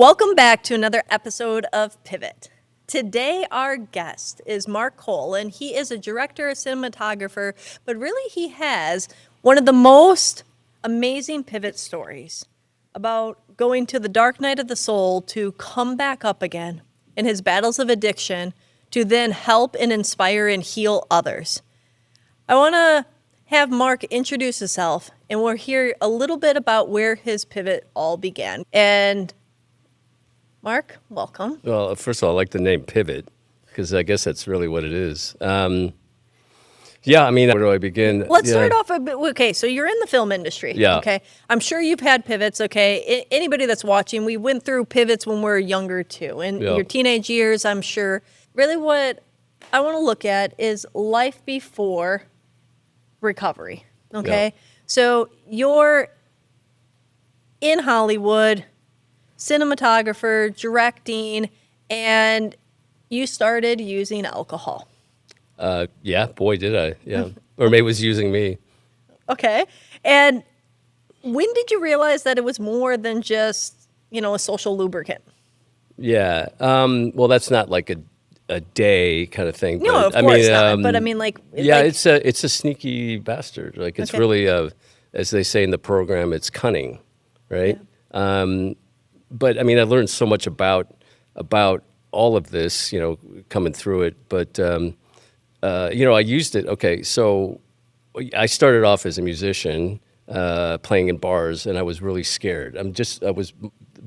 Welcome back to another episode of Pivot. Today, our guest is Mark Cole, and he is a director, a cinematographer, but really he has one of the most amazing pivot stories about going to the dark night of the soul to come back up again in his battles of addiction to then help and inspire and heal others. I want to have Mark introduce himself, and we'll hear a little bit about where his pivot all began. And Mark, welcome. Well, first of all, I like the name Pivot, because I guess that's really what it is. Where do I begin? Let's start off a bit. Okay, so you're in the film industry. Yeah. Okay. I'm sure you've had pivots, okay? Anybody that's watching, we went through pivots when we were younger, too. In your teenage years, I'm sure. Really what I want to look at is life before recovery, okay? Yeah. So you're in Hollywood, cinematographer, directing, and you started using alcohol. Boy, did I. Yeah. Or maybe it was using me. Okay. And when did you realize that it was more than just, a social lubricant? Yeah. Well, that's not like a day kind of thing. No, but, of course not. But I mean, it's a sneaky bastard. Like, it's really, as they say in the program, it's cunning, right? Yeah. But I mean, I learned so much about all of this, coming through it. But I used it. Okay, so I started off as a musician, playing in bars, and I was really scared. I was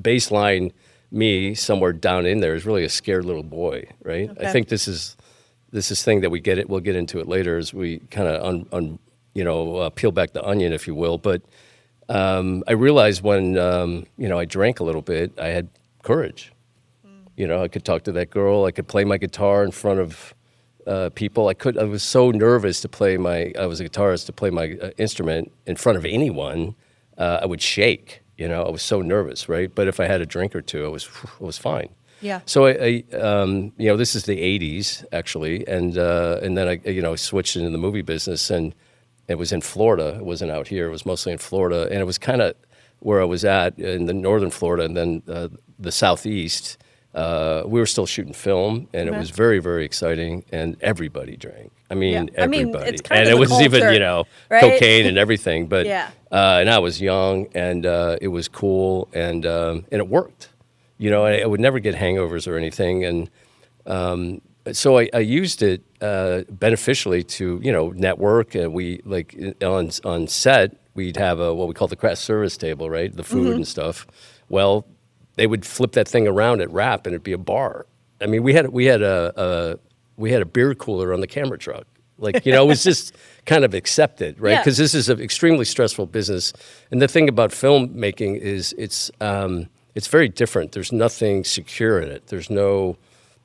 baseline me somewhere down in there is really a scared little boy, right? Okay. I think this is thing that we'll get into it later as we kind of peel back the onion, if you will. But I realized when I drank a little bit, I had courage. I could talk to that girl. I could play my guitar in front of people. I was so nervous to play I was a guitarist, to play my instrument in front of anyone. I would shake. I was so nervous, right? But if I had a drink or two, I was fine. Yeah. So I this is the '80s actually, and then I switched into the movie business, and it was in Florida. It wasn't out here. It was mostly in Florida, and it was kind of where I was at in the northern Florida, and then the southeast. We were still shooting film, and it was very, very exciting, and everybody drank. Everybody. It's kind and of it was culture, even, right? cocaine and everything. But and I was young, and it was cool, and it worked. I would never get hangovers or anything, and so I used it beneficially to network. And we on set we'd have what we call the craft service table, right? The food and stuff. Well, they would flip that thing around at Wrap, and it'd be a bar. I mean, we had a beer cooler on the camera truck. It was just kind of accepted, right? Because this is an extremely stressful business. And the thing about filmmaking is it's very different. There's nothing secure in it. There's no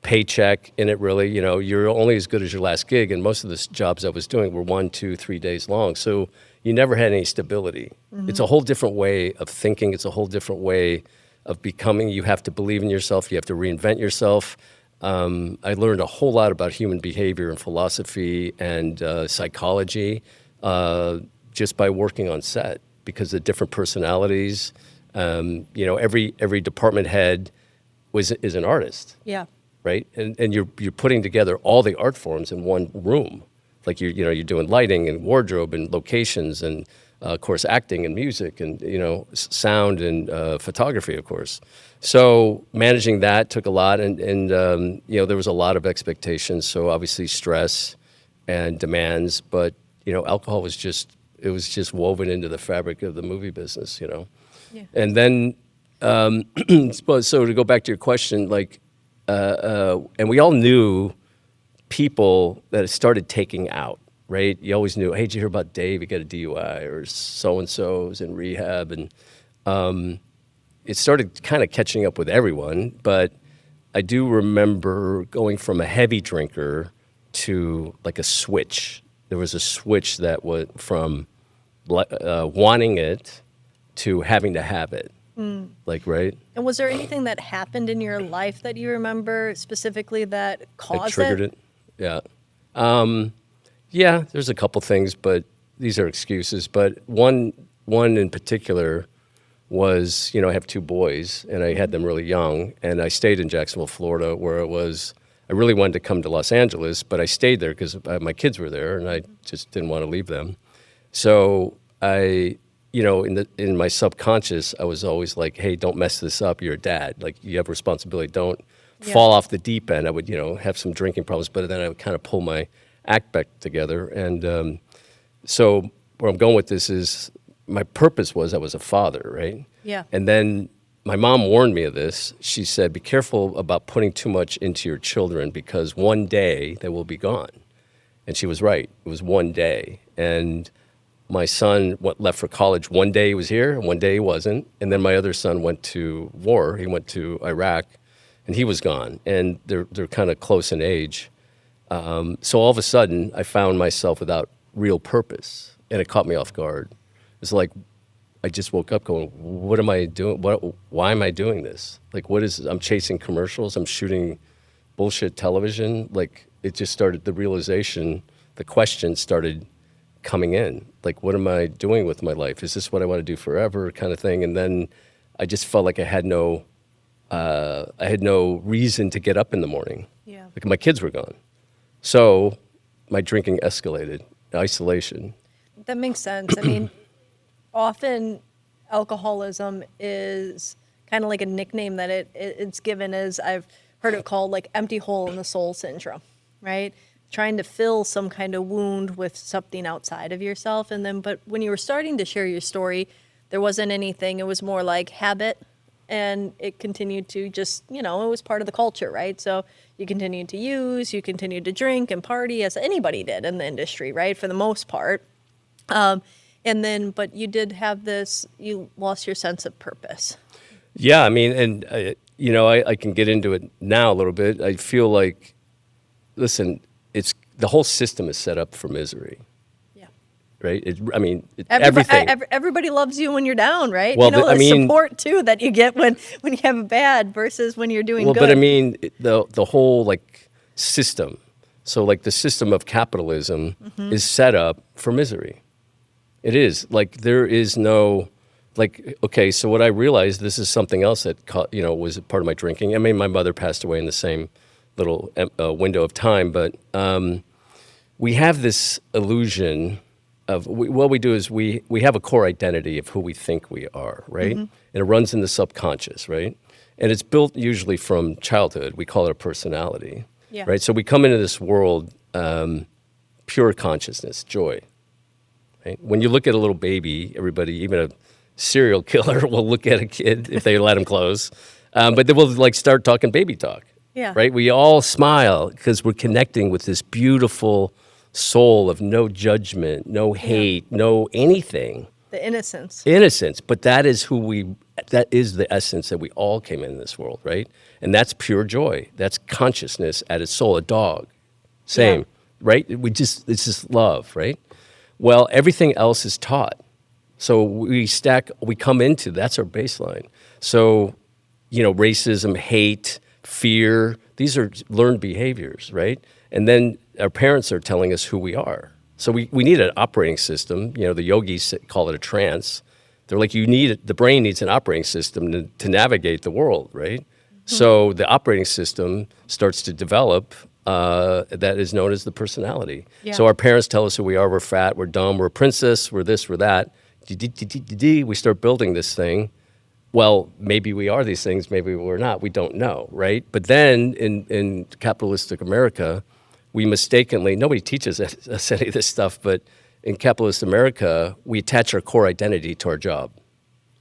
paycheck in it, really. You're only as good as your last gig. And most of the jobs I was doing were 1, 2, 3 days long. So you never had any stability. It's a whole different way of thinking. It's a whole different way of becoming. You have to believe in yourself. You have to reinvent yourself. I learned a whole lot about human behavior and philosophy and psychology just by working on set, because of different personalities. Every department head is an artist. Yeah. Right, and you're putting together all the art forms in one room. Like you're doing lighting and wardrobe and locations and of course acting and music and sound and photography, of course. So managing that took a lot, and there was a lot of expectations. So obviously stress and demands, but alcohol was just woven into the fabric of the movie business. Yeah. And then so to go back to your question, and we all knew people that had started taking out, right? You always knew, hey, did you hear about Dave? He got a DUI, or so-and-so's in rehab. And it started kind of catching up with everyone. But I do remember going from a heavy drinker to a switch. There was a switch that went from wanting it to having to have it. Right? And was there anything that happened in your life that you remember specifically that caused it? Triggered it? Yeah. There's a couple things, but these are excuses. But one in particular was, I have two boys, and I had them really young, and I stayed in Jacksonville, Florida, where I really wanted to come to Los Angeles, but I stayed there because my kids were there, and I just didn't want to leave them. So in my subconscious, I was always like, hey, don't mess this up. You're a dad. Like, you have responsibility. Don't fall off the deep end. I would, have some drinking problems, but then I would kind of pull my act back together. And so where I'm going with this is my purpose was I was a father, right? Yeah. And then my mom warned me of this. She said, be careful about putting too much into your children because one day they will be gone. And she was right. It was one day. And my son left for college. One day he was here, and one day he wasn't. And then my other son went to war. He went to Iraq, and he was gone. And they're kind of close in age. So all of a sudden, I found myself without real purpose, and it caught me off guard. It's like I just woke up going, what am I doing? Why am I doing this? Like, I'm chasing commercials. I'm shooting bullshit television. Like, it just started, the realization, the question started coming in. Like, what am I doing with my life? Is this what I want to do forever, kind of thing? And then I just felt like I had no reason to get up in the morning. Yeah. Like, my kids were gone. So my drinking escalated, isolation. That makes sense. I mean, often alcoholism is kind of like a nickname that it's given as, I've heard it called, like empty hole in the soul syndrome, right? Trying to fill some kind of wound with something outside of yourself. But when you were starting to share your story, there wasn't anything. It was more like habit, and it continued to just, it was part of the culture, right? So you continued to use, you continued to drink and party as anybody did in the industry, right? For the most part. But you did have you lost your sense of purpose. Yeah, I mean, and I can get into it now a little bit. I feel like, listen, the whole system is set up for misery. Yeah. Right? Everything. Everybody loves you when you're down, right? Well, support too that you get when you have a bad versus when you're doing good. Well, but I mean, the whole system. So the system of capitalism is set up for misery. It is. There is no, okay, so what I realized, this is something else that was a part of my drinking. I mean, my mother passed away in the same little window of time, but we have this illusion of, what we do is we have a core identity of who we think we are, right? And it runs in the subconscious, right? And it's built usually from childhood. We call it a personality, right? So we come into this world pure consciousness, joy. Right? When you look at a little baby, everybody, even a serial killer will look at a kid if they let him close, but they will start talking baby talk. Yeah. Right? We all smile because we're connecting with this beautiful soul of no judgment, no hate, no anything. The innocence. Innocence. But that is that is the essence that we all came in this world, right? And that's pure joy. That's consciousness at its soul. A dog. Same. Right? It's just love, right? Well, everything else is taught. So we come into, that's our baseline. So, racism, hate, fear, these are learned behaviors, right? And then our parents are telling us who we are. So we need an operating system. The yogis call it a trance. They're like, the brain needs an operating system to navigate the world, right? So the operating system starts to develop that is known as the personality. Yeah. So our parents tell us who we are. We're fat, we're dumb, we're a princess, we're this, we're that. We start building this thing. Well, maybe we are these things, maybe we're not. We don't know, right? But then in capitalistic America, we mistakenly, nobody teaches us any of this stuff, but in capitalist America, we attach our core identity to our job.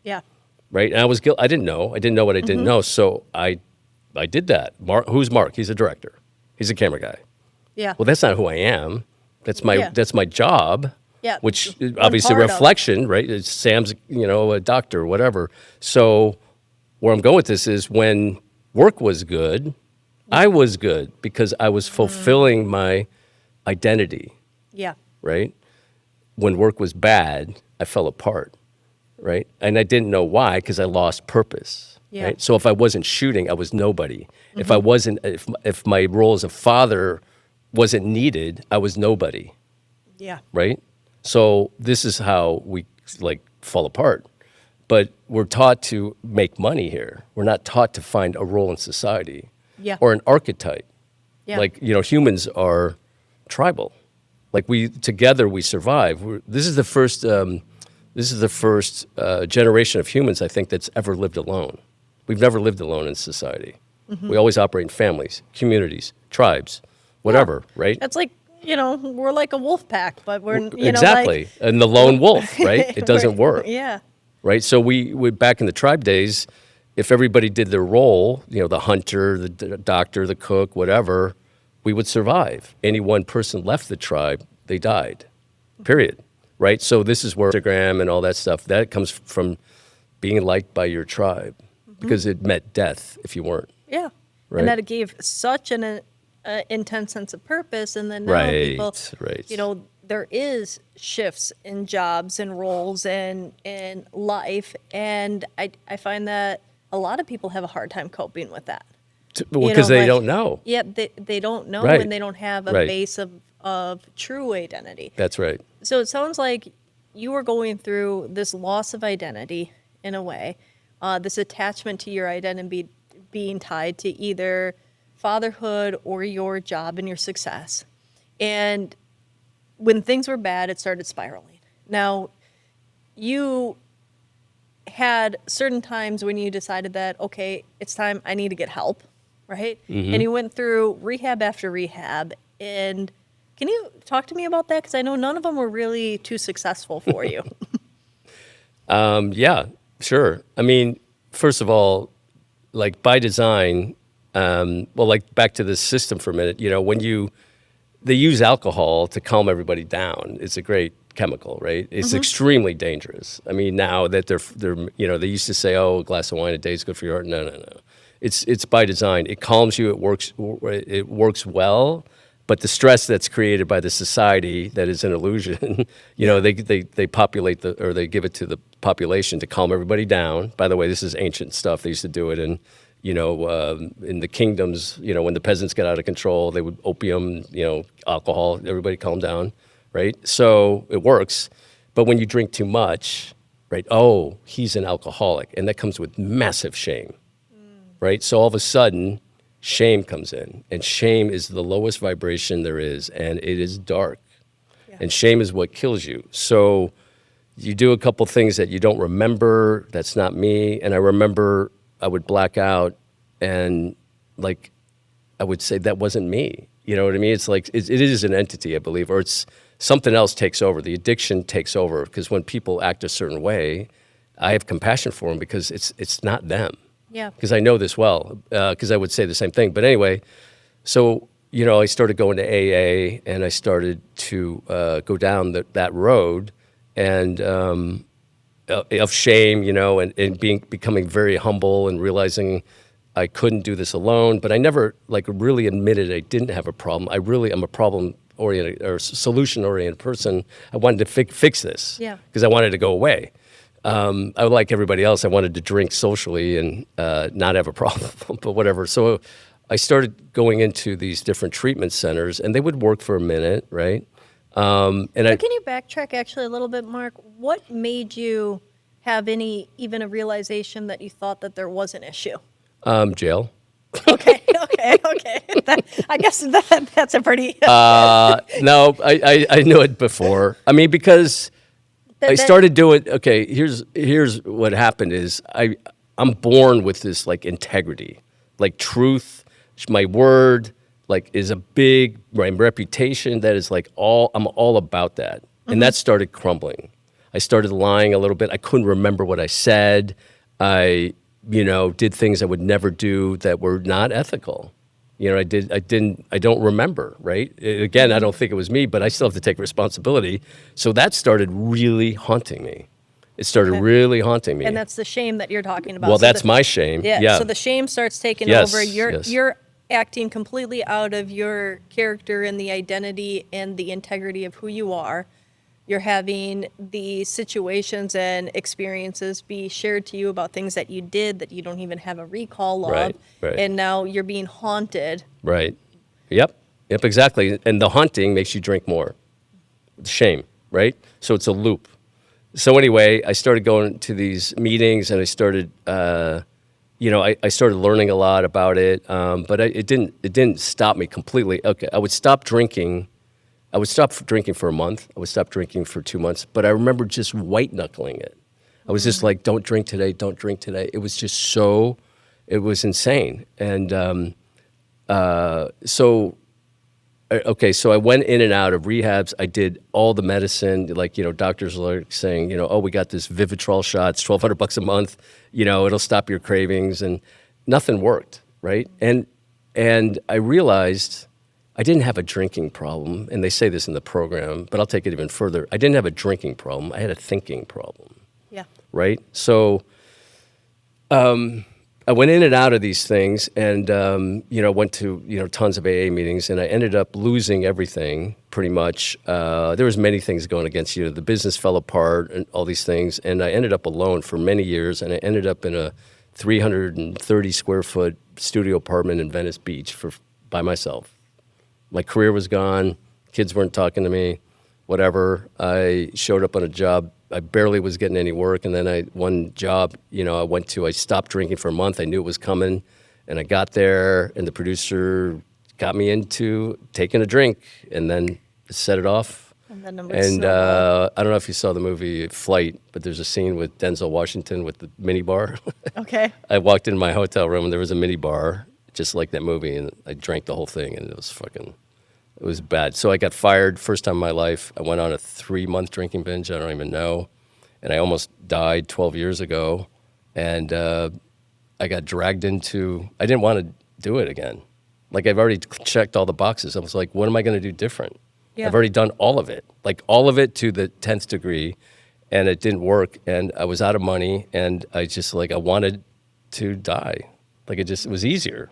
Yeah. Right? And I didn't know. I didn't know what I didn't know, so I did that. Who's Mark? He's a director. He's a camera guy. Yeah. Well, that's not who I am. That's my job. Yeah. Which obviously reflection, right? It's Sam's, a doctor, whatever. So where I'm going with this is when work was good, I was good because I was fulfilling my identity. Yeah. Right? When work was bad, I fell apart. Right? And I didn't know why because I lost purpose. Yeah. Right? So if I wasn't shooting, I was nobody. If I wasn't, if my role as a father wasn't needed, I was nobody. Yeah. Right? So this is how we fall apart. but we're taught to make money here. We're not taught to find a role in society Yeah. or an archetype. Yeah. Like, humans are tribal. Like together we survive. This is the first generation of humans, I think, that's ever lived alone. We've never lived alone in society. We always operate in families, communities, tribes, whatever, right? That's like, we're like a wolf pack, but we're, exactly. And the lone wolf, right? It doesn't work. Yeah. Right? So we back in the tribe days, if everybody did their role, the hunter, the doctor, the cook, whatever, we would survive. Any one person left the tribe, they died. Period. Right? So this is where Instagram and all that stuff, that comes from being liked by your tribe because it meant death if you weren't. Yeah. Right. And that it gave such an intense sense of purpose. And then now people, there is shifts in jobs and roles and in life. And I find that a lot of people have a hard time coping with that. Because they don't know. Yeah, they don't know Right. and they don't have a Right. base of true identity. That's right. So it sounds like you were going through this loss of identity in a way, this attachment to your identity being tied to either fatherhood or your job and your success. And when things were bad, it started spiraling. Now, you had certain times when you decided that, okay, it's time, I need to get help, right? And you went through rehab after rehab. And can you talk to me about that? Because I know none of them were really too successful for you. Yeah, sure. I mean, first of all, like by design, like back to this system for a minute, they use alcohol to calm everybody down. It's a great chemical, right? It's extremely dangerous. I mean, now that they're they used to say, oh, a glass of wine a day is good for your heart. No. It's by design. It calms you. It works well. But the stress that's created by the society that is an illusion, they populate they give it to the population to calm everybody down. By the way, this is ancient stuff. They used to do it in the kingdoms, when the peasants got out of control, they would opium, alcohol, everybody calm down, right? So it works. But when you drink too much, right, oh, he's an alcoholic. And that comes with massive shame, right? So all of a sudden, shame comes in. And shame is the lowest vibration there is, and it is dark. Yeah. And shame is what kills you. So you do a couple things that you don't remember. That's not me. And I remember I would black out and I would say that wasn't me. You know what I mean? It's like, it is an entity, I believe, or it's something else takes over. The addiction takes over because when people act a certain way, I have compassion for them because it's not them. Yeah. Because I know this well, because I would say the same thing. But anyway, so, I started going to AA and I started to go down that road and of shame, and becoming very humble and realizing I couldn't do this alone. But I never really admitted I didn't have a problem. I really am a problem-oriented or solution-oriented person. I wanted to fix this because I wanted to go away. I like everybody else. I wanted to drink socially and not have a problem, but whatever. So I started going into these different treatment centers, and they would work for a minute, right? Can you backtrack actually a little bit, Mark? What made you have even a realization that you thought that there was an issue? Jail. Okay. I guess that's a pretty... No, I knew it before. I mean, because... I started doing, okay, here's what happened is I'm born with this integrity, truth, my word, is a big, my reputation that is I'm all about that. And that started crumbling. I started lying a little bit. I couldn't remember what I said. I, did things I would never do that were not ethical. I don't remember, right? Again, I don't think it was me, but I still have to take responsibility. So that started really haunting me. It started really haunting me. And that's the shame that you're talking about. Well, that's my shame. Yeah. So the shame starts taking over. You're acting completely out of your character and the identity and the integrity of who you are. You're having the situations and experiences be shared to you about things that you did that you don't even have a recall of. Right. And now you're being haunted. Right. Yep, exactly. And the haunting makes you drink more. Shame, right? So it's a loop. So anyway, I started going to these meetings, and I started, I started learning a lot about it. But it didn't stop me completely. Okay, I would stop drinking. I would stop drinking for a month. I would stop drinking for 2 months. But I remember just white knuckling it. I was just like, don't drink today, don't drink today. It was just it was insane. And so I went in and out of rehabs. I did all the medicine, like, doctors were like saying, oh, we got this Vivitrol shot, it's $1,200 a month, it'll stop your cravings, and nothing worked, right? And I realized I didn't have a drinking problem, and they say this in the program, but I'll take it even further. I didn't have a drinking problem, I had a thinking problem, Yeah. right? So I went in and out of these things, and went to tons of AA meetings, and I ended up losing everything pretty much. There was many things going against you. The business fell apart, and all these things, and I ended up alone for many years, and I ended up in a 330 square foot studio apartment in Venice Beach by myself. My career was gone. Kids weren't talking to me. Whatever. I showed up on a job. I barely was getting any work, and then one job, I stopped drinking for a month. I knew it was coming, and I got there, and the producer got me into taking a drink, and then set it off. And then it would And snowball. I don't know if you saw the movie Flight, but there's a scene with Denzel Washington with the mini bar. Okay. I walked into my hotel room, and there was a mini bar, just like that movie, and I drank the whole thing, and it was bad. So I got fired, first time in my life. I went on a 3-month drinking binge, I don't even know. And I almost died 12 years ago. And I got dragged I didn't want to do it again. Like, I've already checked all the boxes. I was like, what am I going to do different? Yeah. I've already done all of it. Like, all of it to the 10th degree. And it didn't work. And I was out of money. And I wanted to die. Like, it was easier.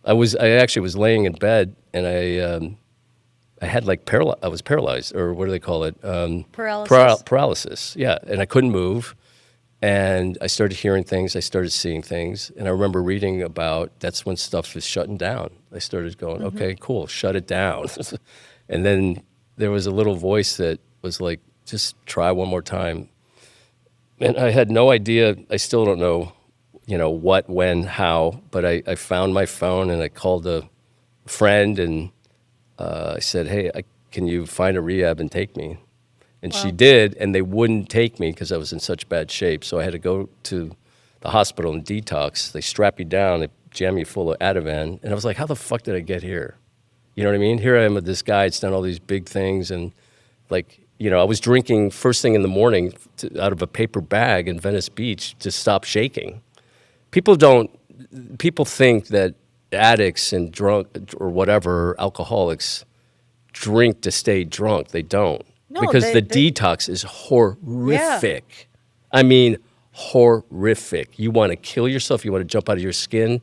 I actually was laying in bed, and I had I was paralyzed, or what do they call it? Paralysis. Paralysis, yeah. And I couldn't move, and I started hearing things, I started seeing things, and I remember reading about that's when stuff is shutting down. I started going, okay, cool, shut it down. And then there was a little voice that was like, just try one more time. And I had no idea, I still don't know, what, when, how, but I found my phone, and I called a friend, and I said, hey, can you find a rehab and take me? And she did, and they wouldn't take me because I was in such bad shape. So I had to go to the hospital and detox. They strap you down, they jam you full of Ativan. And I was like, how the fuck did I get here? You know what I mean? Here I am with this guy that's done all these big things. And I was drinking first thing in the morning out of a paper bag in Venice Beach to stop shaking. People think that addicts and drunk or whatever, alcoholics, drink to stay drunk. They don't. No, because the they- detox is horrific. Yeah. I mean, horrific. You want to kill yourself. You want to jump out of your skin.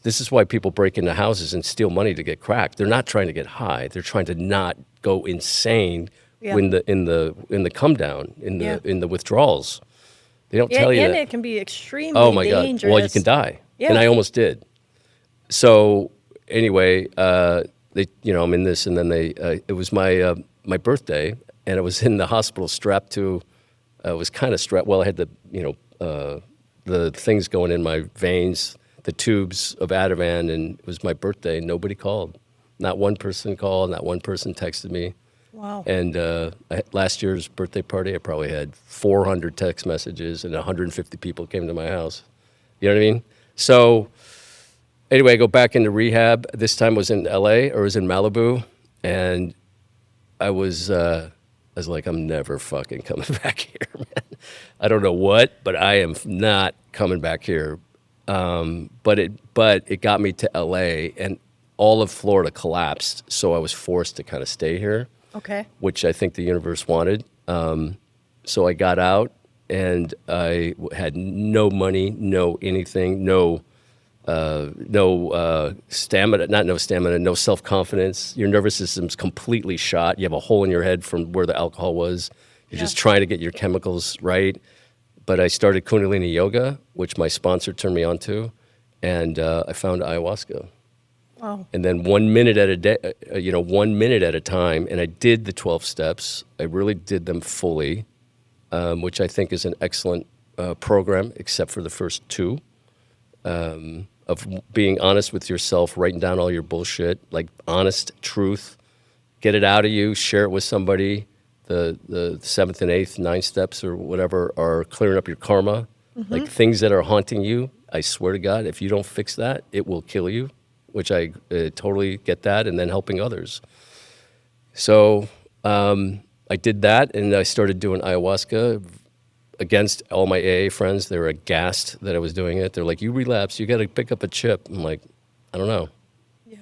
This is why people break into houses and steal money to get crack. They're not trying to get high. They're trying to not go insane in the come down, in the withdrawals. They don't tell you and that. it can be extremely Oh my dangerous. God. Well, you can die. Yeah. And I almost did. So anyway, I'm in this, and then it was my birthday, and I was in the hospital strapped to, I was kind of strapped. Well, I had the things going in my veins, the tubes of Ativan, and it was my birthday. Nobody called. Not one person called. Not one person texted me. Wow. And last year's birthday party, I probably had 400 text messages, and 150 people came to my house. You know what I mean? So anyway, I go back into rehab. This time was in LA, or was in Malibu, and I was like, I'm never fucking coming back here, man. I don't know what, but I am not coming back here. But it got me to LA, and all of Florida collapsed, so I was forced to kind of stay here. Okay. Which I think the universe wanted. So I got out, and I had no money, no anything, no stamina, no self-confidence. Your nervous system's completely shot. You have a hole in your head from where the alcohol was. You're just trying to get your chemicals right. But I started Kundalini yoga, which my sponsor turned me on to, and I found ayahuasca. Wow. And then 1 minute at a day, 1 minute at a time, and I did the 12 steps. I really did them fully. which I think is an excellent program, except for the first two, of being honest with yourself, writing down all your bullshit, like honest truth, get it out of you, share it with somebody. The seventh and eighth, 9 steps or whatever are clearing up your karma, like things that are haunting you. I swear to God, if you don't fix that, it will kill you, which I totally get that, and then helping others. So I did that, and I started doing ayahuasca against all my AA friends. They were aghast that I was doing it. They're like, you relapsed, you got to pick up a chip. I'm like, I don't know. Yeah.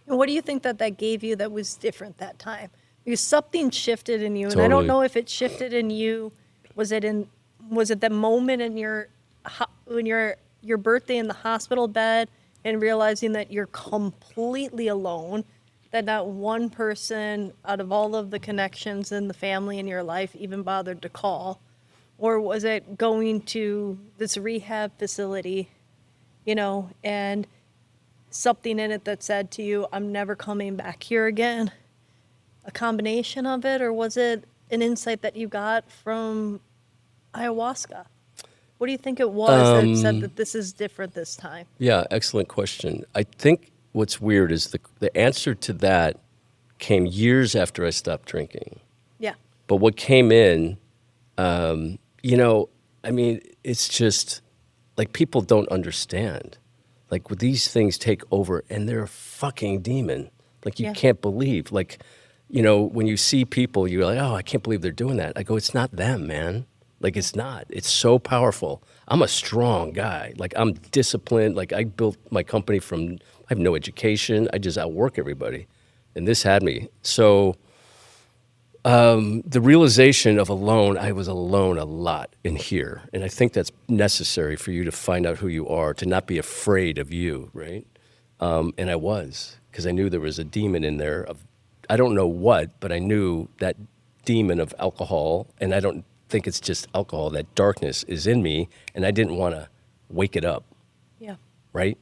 And what do you think that gave you that was different that time? Because something shifted in you, and I don't Totally. know if it shifted in you. Was it the moment in when your birthday in the hospital bed and realizing that you're completely alone, that not one person out of all of the connections in the family in your life even bothered to call? Or was it going to this rehab facility, and something in it that said to you, I'm never coming back here again? A combination of it, or was it an insight that you got from ayahuasca? What do you think it was that said that this is different this time? Yeah, excellent question. I think what's weird is the answer to that came years after I stopped drinking. Yeah. But what came in, it's just like people don't understand. Like these things take over and they're a fucking demon. Like you can't believe. Like, when you see people, you're like, oh, I can't believe they're doing that. I go, it's not them, man. Like, it's not. It's so powerful. I'm a strong guy. Like, I'm disciplined. Like, I built my company I have no education. I just outwork everybody. And this had me. So the realization of alone, I was alone a lot in here. And I think that's necessary for you to find out who you are, to not be afraid of you, right? And I was, because I knew there was a demon in there of, I don't know what, but I knew that demon of alcohol, and I don't think it's just alcohol, that darkness is in me, and I didn't want to wake it up. Yeah. Right?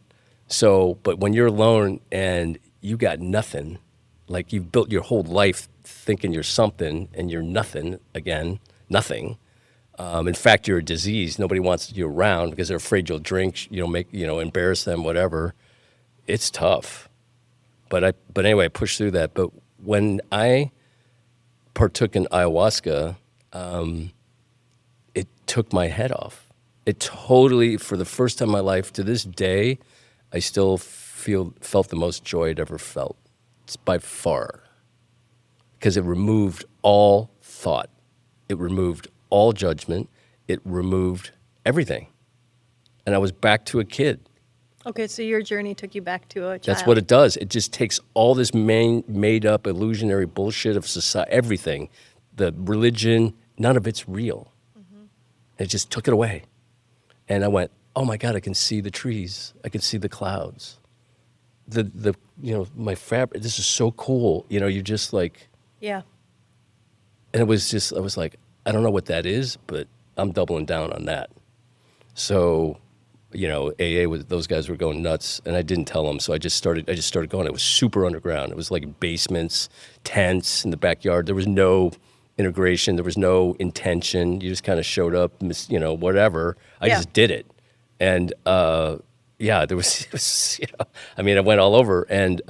So, but when you're alone and you got nothing, like you've built your whole life thinking you're something and you're nothing again, nothing. In fact, you're a disease. Nobody wants you around because they're afraid you'll drink, embarrass them, whatever. It's tough. But anyway, I pushed through that. But when I partook in ayahuasca, it took my head off. It totally, for the first time in my life, to this day, I still felt the most joy I'd ever felt. It's by far. Because it removed all thought. It removed all judgment. It removed everything. And I was back to a kid. Okay, so your journey took you back to a child. That's what it does. It just takes all this made-up illusionary bullshit of society, everything, the religion, none of it's real. Mm-hmm. It just took it away. And I went, oh my God, I can see the trees. I can see the clouds. My fabric, this is so cool. You're just like... Yeah. And I was like, I don't know what that is, but I'm doubling down on that. So... AA those guys were going nuts, and I didn't tell them. So I just started going. It was super underground. It was like basements, tents in the backyard. There was no integration. There was no intention. You just kind of showed up, whatever. I just did it, and there was I went all over, and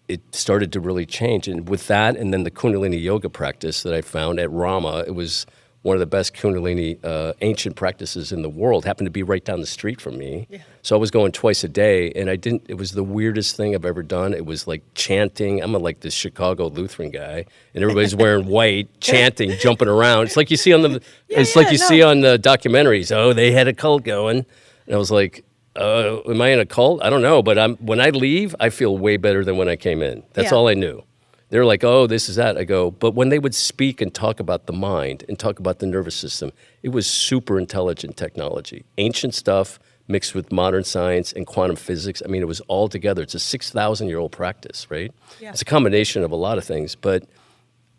it started to really change. And with that, and then the Kundalini yoga practice that I found at Rama, it was one of the best Kundalini ancient practices in the world. Happened to be right down the street from me. Yeah. So I was going twice a day, and it was the weirdest thing I've ever done. It was like chanting. I'm like this Chicago Lutheran guy, and everybody's wearing white, chanting, jumping around. It's like you see on the see on the documentaries. Oh, they had a cult going. And I was like, am I in a cult? I don't know, but when I leave, I feel way better than when I came in. That's all I knew. They're like, oh, this is that. I go, but when they would speak and talk about the mind and talk about the nervous system, it was super intelligent technology. Ancient stuff mixed with modern science and quantum physics. It was all together. It's a 6,000-year-old practice, right? Yeah. It's a combination of a lot of things. But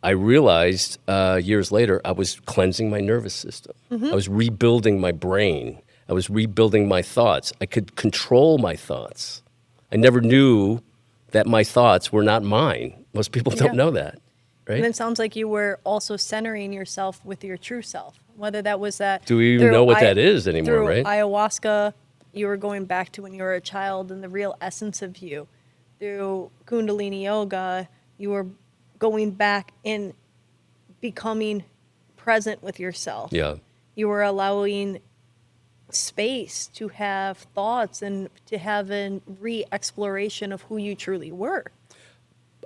I realized years later, I was cleansing my nervous system. Mm-hmm. I was rebuilding my brain. I was rebuilding my thoughts. I could control my thoughts. I never knew that my thoughts were not mine. Most people don't know that. right? And it sounds like you were also centering yourself with your true self, whether that was that. Do we even know what that is anymore, through right? Ayahuasca, you were going back to when you were a child and the real essence of you. Through Kundalini yoga, you were going back and becoming present with yourself. Yeah. You were allowing space to have thoughts and to have a re-exploration of who you truly were.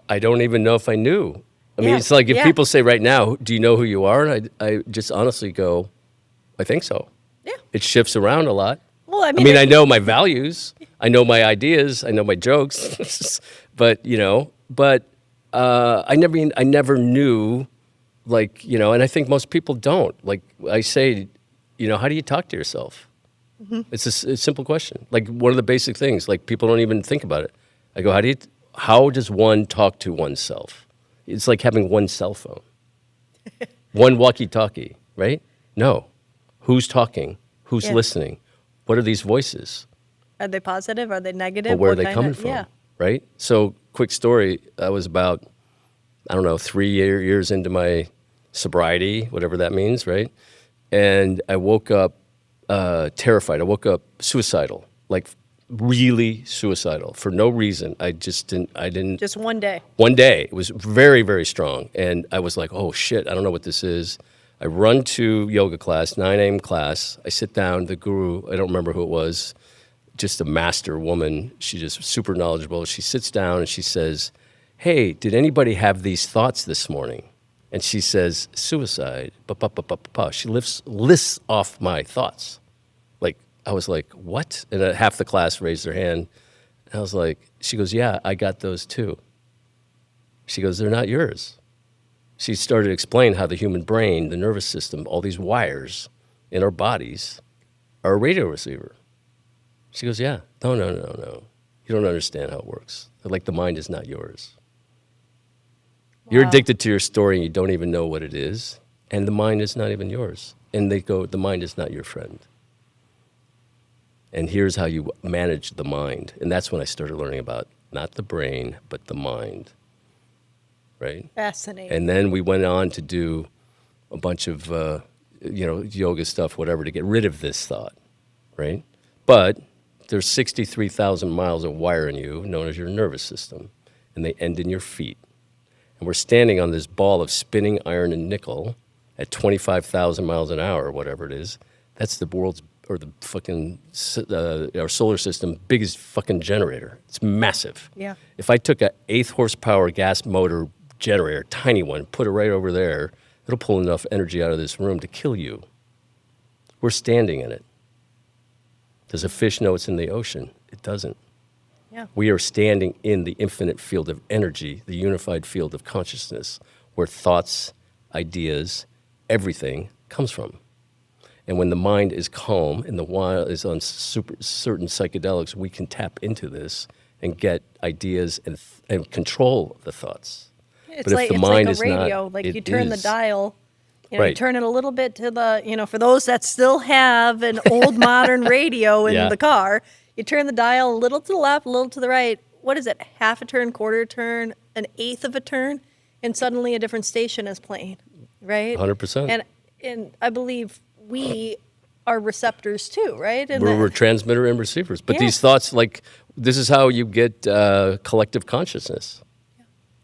I don't even know if I knew. I mean, Yeah, it's like if yeah. people say right now, do you know who you are? And I just honestly go, I think so. Yeah. It shifts around a lot. Well, I I mean, mean, I know my values, I know my ideas, I know my jokes, but I never knew, like, and I think most people don't. Like I say, how do you talk to yourself? It's a simple question. Like one of the basic things, like people don't even think about it. I go, how does one talk to oneself? It's like having one cell phone, one walkie-talkie, right? No. Who's talking? Who's Yeah. listening? What are these voices? are they positive? Are they negative? But where are What they kind coming of- from? Yeah. Right? So, quick story. I was about, I don't know, 3 years into my sobriety, whatever that means, right? And I woke up terrified. I woke up suicidal, like really suicidal for no reason. I didn't. Just one day. One day, it was very, very strong. And I was like, oh shit, I don't know what this is. I run to yoga class, 9 a.m. class. I sit down, the guru, I don't remember who it was, just a master woman. She just super knowledgeable. She sits down and she says, hey, did anybody have these thoughts this morning? And she says, suicide, pa. She lists off my thoughts. Like, I was like, what? And half the class raised their hand. And I was like, she goes, yeah, I got those too. She goes, they're not yours. She started to explain how the human brain, the nervous system, all these wires in our bodies are a radio receiver. She goes, yeah, no. You don't understand how it works. Like the mind is not yours. You're Wow. addicted to your story and you don't even know what it is. And the mind is not even yours. And they go, the mind is not your friend. And here's how you manage the mind. And that's when I started learning about not the brain, but the mind. Right? Fascinating. And then we went on to do a bunch of, yoga stuff, whatever, to get rid of this thought, right? But there's 63,000 miles of wire in you, known as your nervous system, and they end in your feet. And we're standing on this ball of spinning iron and nickel at 25,000 miles an hour, or whatever it is. That's the world's, or the fucking, our solar system, biggest fucking generator. It's massive. Yeah. If I took an 8th horsepower gas motor generator, tiny one, put it right over there, it'll pull enough energy out of this room to kill you. We're standing in it. Does a fish know it's in the ocean? It doesn't. Yeah. We are standing in the infinite field of energy, the unified field of consciousness, where thoughts, ideas, everything comes from. And when the mind is calm and the mind is on certain psychedelics, we can tap into this and get ideas and control the thoughts. It's But if like the it's mind like is a not, radio. Like it you turn the is. dial, you Right. turn it a little bit to the, for those that still have an old modern radio in Yeah. the car, you turn the dial a little to the left, a little to the right. What is it? Half a turn, quarter turn, an eighth of a turn, and suddenly a different station is playing, right? 100%. And I believe we are receptors too, right? And We're transmitter and receivers. But Yeah. these thoughts, like, this is how you get collective consciousness,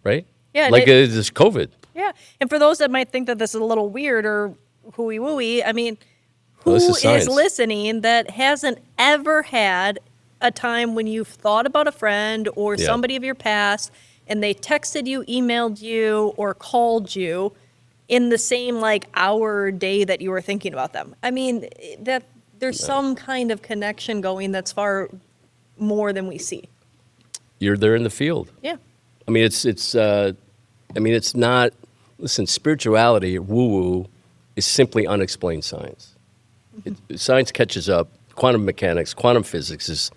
right? Yeah, and Like this COVID. yeah. And for those that might think that this is a little weird or hooey-wooey, I mean, who Well, this is is science. listening that hasn't ever had a time when you've thought about a friend or Yeah. somebody of your past and they texted you, emailed you, or called you in the same hour or day that you were thinking about them? I mean, that there's some kind of connection going that's far more than we see. You're there in the field. Yeah. I mean, it's not, listen, spirituality, woo-woo, is simply unexplained science. Science catches up. Quantum mechanics, quantum physics is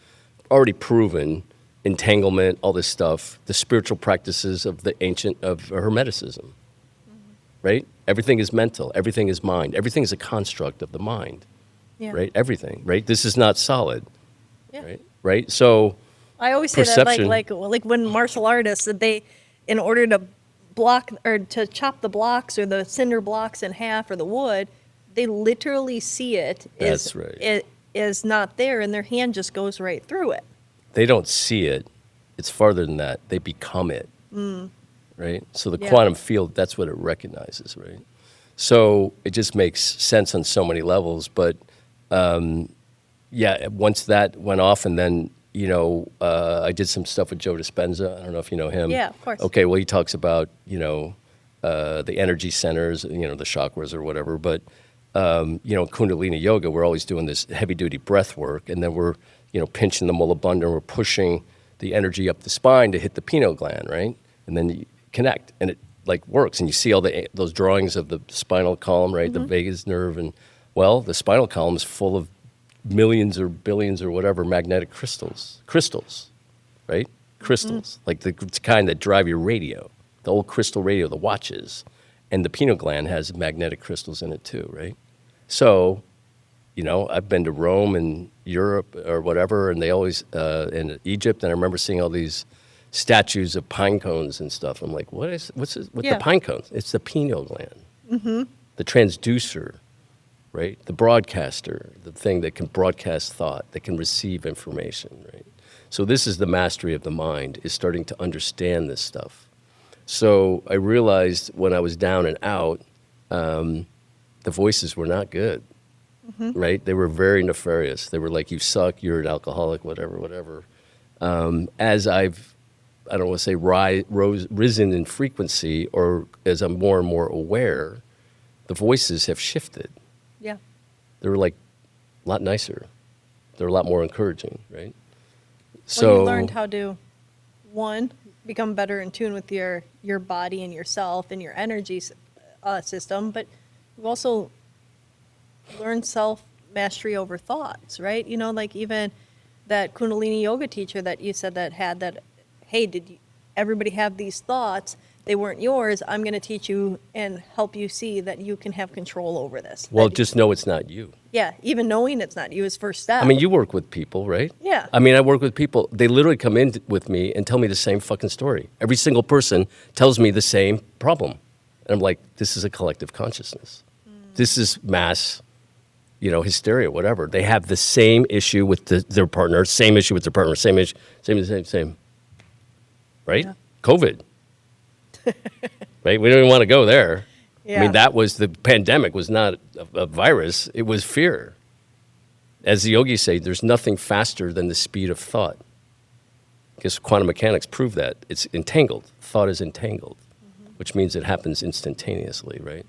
already proven, entanglement, all this stuff, the spiritual practices of the ancient, of Hermeticism, right? Everything is mental. Everything is mind. Everything is a construct of the mind, Yeah. right? Everything, right? This is not solid, Yeah. right? So, I always say Perception. that like when martial artists that they, in order to block or to chop the blocks or the cinder blocks in half or the wood, they literally see it That's right. it is not there, and their hand just goes right through it. They don't see it. It's farther than that. They become it. Right? So the Yeah. quantum field, that's what it recognizes, right? So it just makes sense on so many levels. But yeah, once that went off, and then, I did some stuff with Joe Dispenza. I don't know if you know him. Yeah, of course. Okay, well, he talks about, the energy centers, the chakras or whatever. But, Kundalini yoga, we're always doing this heavy duty breath work. And then we're, pinching the mula bandha, we're pushing the energy up the spine to hit the pineal gland, right? And then you connect, and it works. And you see all those drawings of the spinal column, right? The vagus nerve. And, well, the spinal column is full of millions or billions or whatever magnetic crystals, right? Crystals, like the kind that drive your radio, the old crystal radio, the watches. And the pineal gland has magnetic crystals in it too, right? So, I've been to Rome and Europe or whatever, and they always, in Egypt, and I remember seeing all these statues of pine cones and stuff. I'm like, what's this, with the pine cones? It's the pineal gland, the transducer, right? The broadcaster, the thing that can broadcast thought, that can receive information, right? So this is the mastery of the mind, is starting to understand this stuff. So I realized when I was down and out, the voices were not good, right? They were very nefarious. They were like, you suck, you're an alcoholic, whatever. As I don't want to say risen in frequency, or as I'm more and more aware, the voices have shifted. Yeah. They were like a lot nicer. They're a lot more encouraging, right? Well, you learned how to, one, become better in tune with your body and yourself and your energy system, but you also learned self-mastery over thoughts, right? Like even that Kundalini yoga teacher that you said that had that, hey, everybody have these thoughts? They weren't yours. I'm going to teach you and help you see that you can have control over this. Well, just know it's not you. Yeah, even knowing it's not you is first step. I mean, you work with people, right? Yeah. I mean, I work with people. They literally come in with me and tell me the same fucking story. Every single person tells me the same problem. And I'm like, this is a collective consciousness. This is mass, hysteria, whatever. They have the same issue with their partner, same issue with their partner, same issue, same. Right? Yeah. COVID. Right? We don't even want to go there. Yeah. I mean, the pandemic was not a virus. It was fear. As the yogis say, there's nothing faster than the speed of thought. Because quantum mechanics prove that. It's entangled. Thought is entangled, which means it happens instantaneously, right?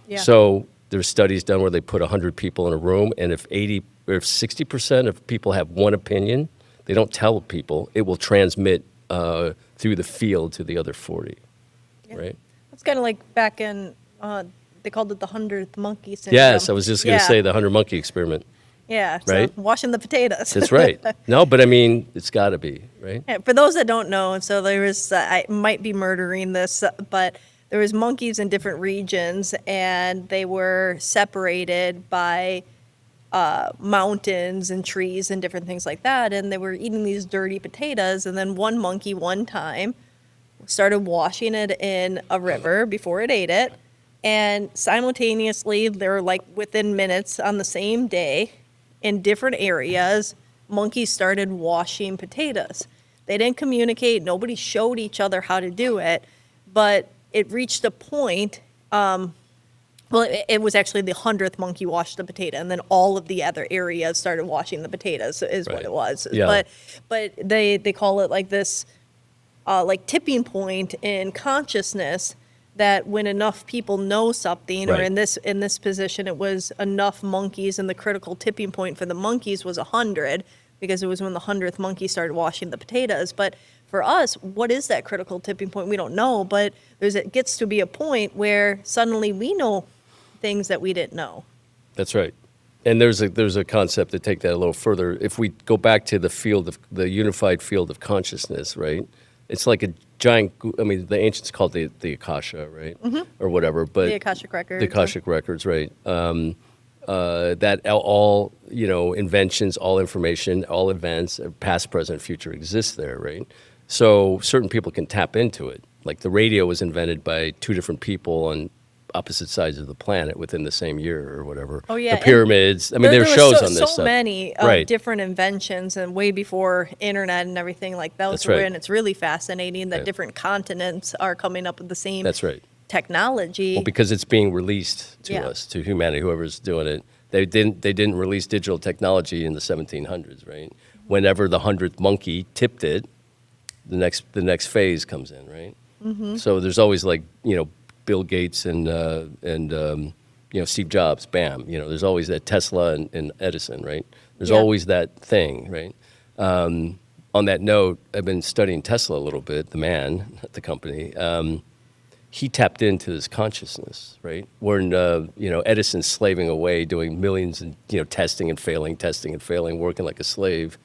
Yeah. So there's studies done where they put 100 people in a room, and if 60% of people have one opinion, they don't tell people, it will transmit through the field to the other 40, right? It's kind of like back in, they called it the 100th monkey syndrome. Yes, I was just going to say the 100 monkey experiment. Yeah, Right? so washing the potatoes. That's right. No, but I mean, it's got to be, right? Yeah, for those that don't know, so there was, I might be murdering this, but there was monkeys in different regions, and they were separated by mountains and trees and different things like that, and they were eating these dirty potatoes, and then one monkey one time started washing it in a river before it ate it, and simultaneously, they're like within minutes on the same day, in different areas, monkeys started washing potatoes. They didn't communicate, nobody showed each other how to do it, but it reached a point, it was actually the 100th monkey washed the potato, and then all of the other areas started washing the potatoes, is what Right. it was. Yeah. But they call it like this, like tipping point in consciousness, that when enough people know something, or Right. in this position, it was enough monkeys, and the critical tipping point for the monkeys was 100, because it was when the 100th monkey started washing the potatoes. But for us, what is that critical tipping point? We don't know, but it gets to be a point where suddenly we know things that we didn't know. That's right. And there's a concept to take that a little further. If we go back to the unified field of consciousness, right? It's like a giant, the ancients called it the Akasha, right? Or whatever. But The Akashic Records. The Akashic Records, right. That all, inventions, all information, all events, past, present, future exists there, right? So certain people can tap into it. Like the radio was invented by two different people on opposite sides of the planet within the same year or whatever. Oh, yeah, The and pyramids. I mean, there are was shows on this so stuff. many Right. different inventions, and way before internet and everything like those That's were. right. And it's really fascinating that Right. different continents are coming up with the same That's right. technology. Well, because it's being released to Yeah. us, to humanity, whoever's doing it. They didn't release digital technology in the 1700s, right? Whenever the 100th monkey tipped it, the next phase comes in, right? Mm-hmm. So there's always like, Bill Gates and Steve Jobs, bam. There's always that Tesla and Edison, right? There's Yeah. always that thing, right? On that note, I've been studying Tesla a little bit, the man at the company. He tapped into this consciousness, right? When Edison's slaving away, doing millions and testing and failing, working like a slave.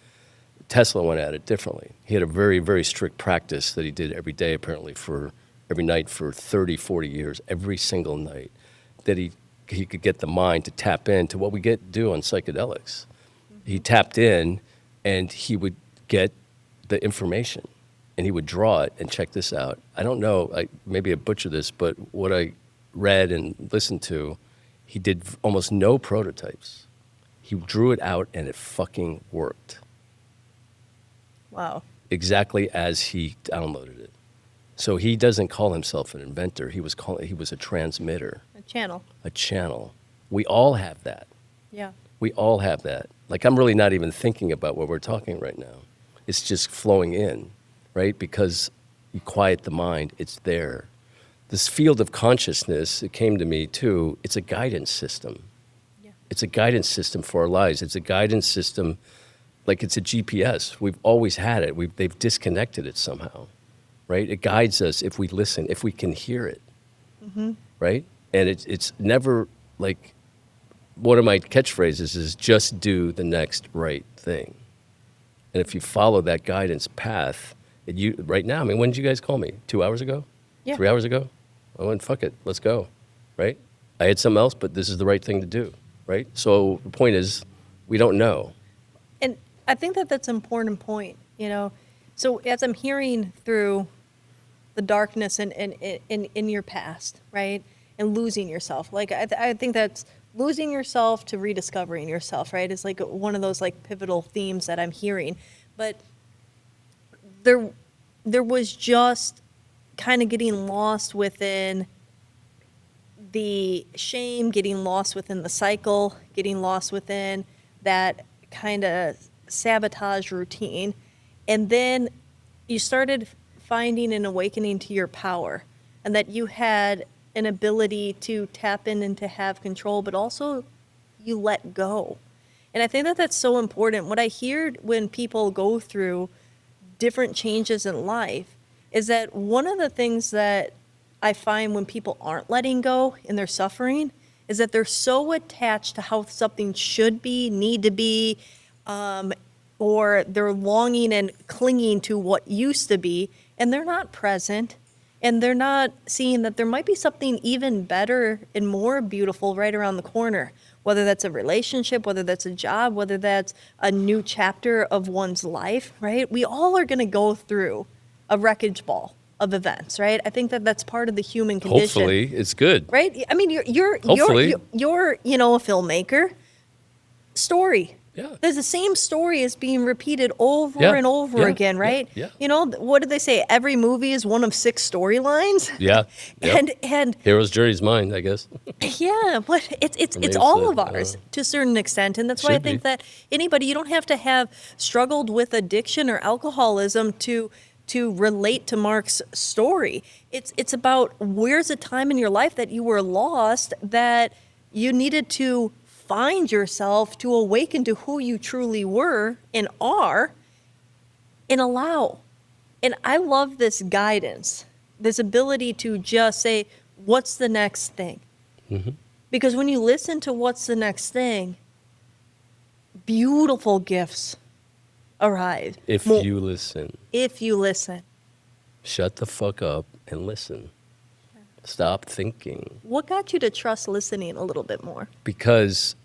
Tesla went at it differently. He had a very, very strict practice that he did every day, apparently every night for 30, 40 years, every single night, that he could get the mind to tap into what we do on psychedelics. He tapped in, and he would get the information, and he would draw it. And check this out. I don't know, maybe I butcher this, but what I read and listened to, he did almost no prototypes. He drew it out, and it fucking worked. Wow. Exactly as he downloaded it. So he doesn't call himself an inventor. He was a transmitter, A channel. a channel. We all have that. Yeah. We all have that. Like, I'm really not even thinking about what we're talking right now. It's just flowing in, right? Because you quiet the mind, it's there. This field of consciousness, it came to me too, it's a guidance system. Yeah. It's a guidance system for our lives. It's a guidance system, like it's a GPS. We've always had it. They've disconnected it somehow, right? It guides us if we listen, if we can hear it, right? And it's never like, one of my catchphrases is just do the next right thing. And if you follow that guidance path, right now, I mean, when did you guys call me? 2 hours ago? Yeah. 3 hours ago? I went, fuck it, let's go, right? I had something else, but this is the right thing to do, right? So the point is, we don't know. And I think that's an important point, So as I'm hearing through the darkness in your past, right, and losing yourself, like I think that's losing yourself to rediscovering yourself, right, is like one of those like pivotal themes that I'm hearing. But there was just kind of getting lost within the shame, getting lost within the cycle, getting lost within that kind of sabotage routine. And then you started finding an awakening to your power, and that you had an ability to tap in and to have control, but also you let go. And I think that's so important. What I hear when people go through different changes in life is that one of the things that I find when people aren't letting go and they're suffering is that they're so attached to how something should be, need to be, or they're longing and clinging to what used to be, and they're not present, and they're not seeing that there might be something even better and more beautiful right around the corner, whether that's a relationship, whether that's a job, whether that's a new chapter of one's life, right? We all are going to go through a wreckage ball of events, right? I think that's part of the human condition. Hopefully, it's good. Right? I mean, you're Hopefully. you're a filmmaker. Story. Yeah. There's the same story is being repeated over Yeah. and over Yeah. again, right? Yeah. What did they say? Every movie is one of 6 storylines. Yeah. Yep. And Hero's journey's mine, I guess. yeah, but it's me, all it's of ours to a certain extent, and that's why I Should think be. that anybody, you don't have to have struggled with addiction or alcoholism to relate to Mark's story. It's about where's a time in your life that you were lost, that you needed to find yourself, to awaken to who you truly were and are, and allow. And I love this guidance, this ability to just say, what's the next thing? Mm-hmm. Because when you listen to what's the next thing, beautiful gifts arrive. If you listen. If you listen. Shut the fuck up and listen. Stop thinking. What got you to trust listening a little bit more? Because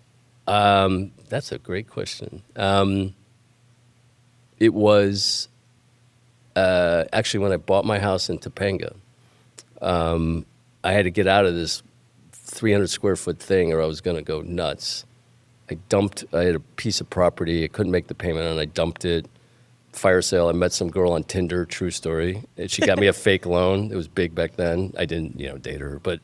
that's a great question. It was actually, when I bought my house in Topanga, I had to get out of this 300 square foot thing or I was going to go nuts. I had a piece of property. I couldn't make the payment on it. I dumped it. Fire sale. I met some girl on Tinder, true story. She got me a fake loan. It was big back then. I didn't, date her, but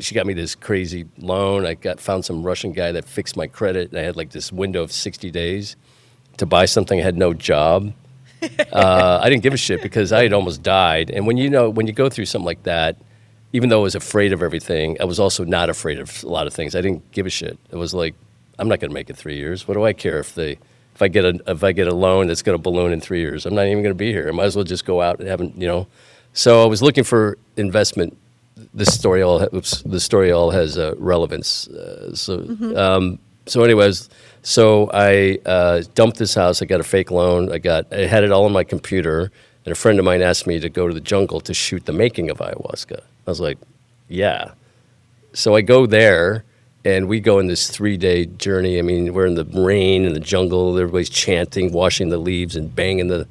she got me this crazy loan. Found some Russian guy that fixed my credit. And I had like this window of 60 days to buy something. I had no job. I didn't give a shit because I had almost died. And when you go through something like that, even though I was afraid of everything, I was also not afraid of a lot of things. I didn't give a shit. It was like, I'm not going to make it 3 years. What do I care if I get a loan that's going to balloon in 3 years? I'm not even going to be here. I might as well just go out and haven't. So I was looking for investment. This story all has relevance. So anyways, so I dumped this house. I got a fake loan. I had it all on my computer. And a friend of mine asked me to go to the jungle to shoot the making of ayahuasca. I was like, yeah. So I go there, and we go in this 3-day journey. I mean, we're in the rain in the jungle. Everybody's chanting, washing the leaves, and banging the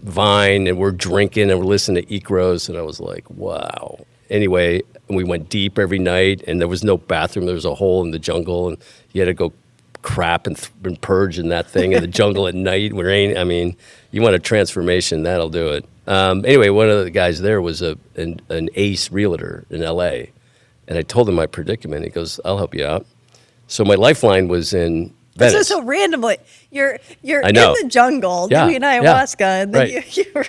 vine. And we're drinking, and we're listening to Ikros. And I was like, wow. Anyway, we went deep every night, and there was no bathroom. There was a hole in the jungle, and you had to go crap and purge in that thing in the jungle at night. I mean, you want a transformation, that'll do it. Anyway, one of the guys there was an ace realtor in L.A., and I told him my predicament. He goes, I'll help you out. So my lifeline was in Venice. So randomly, you're I in know. the jungle Yeah, doing ayahuasca, and then right. you're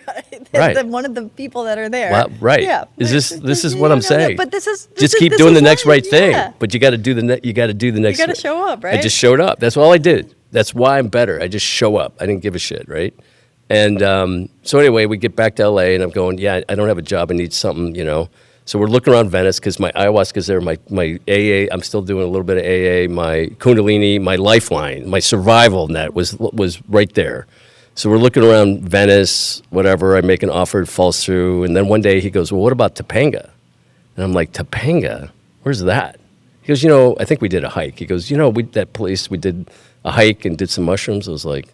Right. one of the people that are there. Well, right. Yeah. This is what I'm saying. But just keep doing the next right thing. Yeah. But you got to do the next. You got to show up, right? I just showed up. That's all I did. That's why I'm better. I just show up. I didn't give a shit, right? And so anyway, we get back to LA, and I'm going, yeah, I don't have a job. I need something, So we're looking around Venice because my ayahuasca's there, my AA, I'm still doing a little bit of AA, my Kundalini, my lifeline, my survival net was right there. So we're looking around Venice, whatever. I make an offer, it falls through. And then one day he goes, well, what about Topanga? And I'm like, Topanga? Where's that? He goes, I think we did a hike. He goes, that place, we did a hike and did some mushrooms. I was like,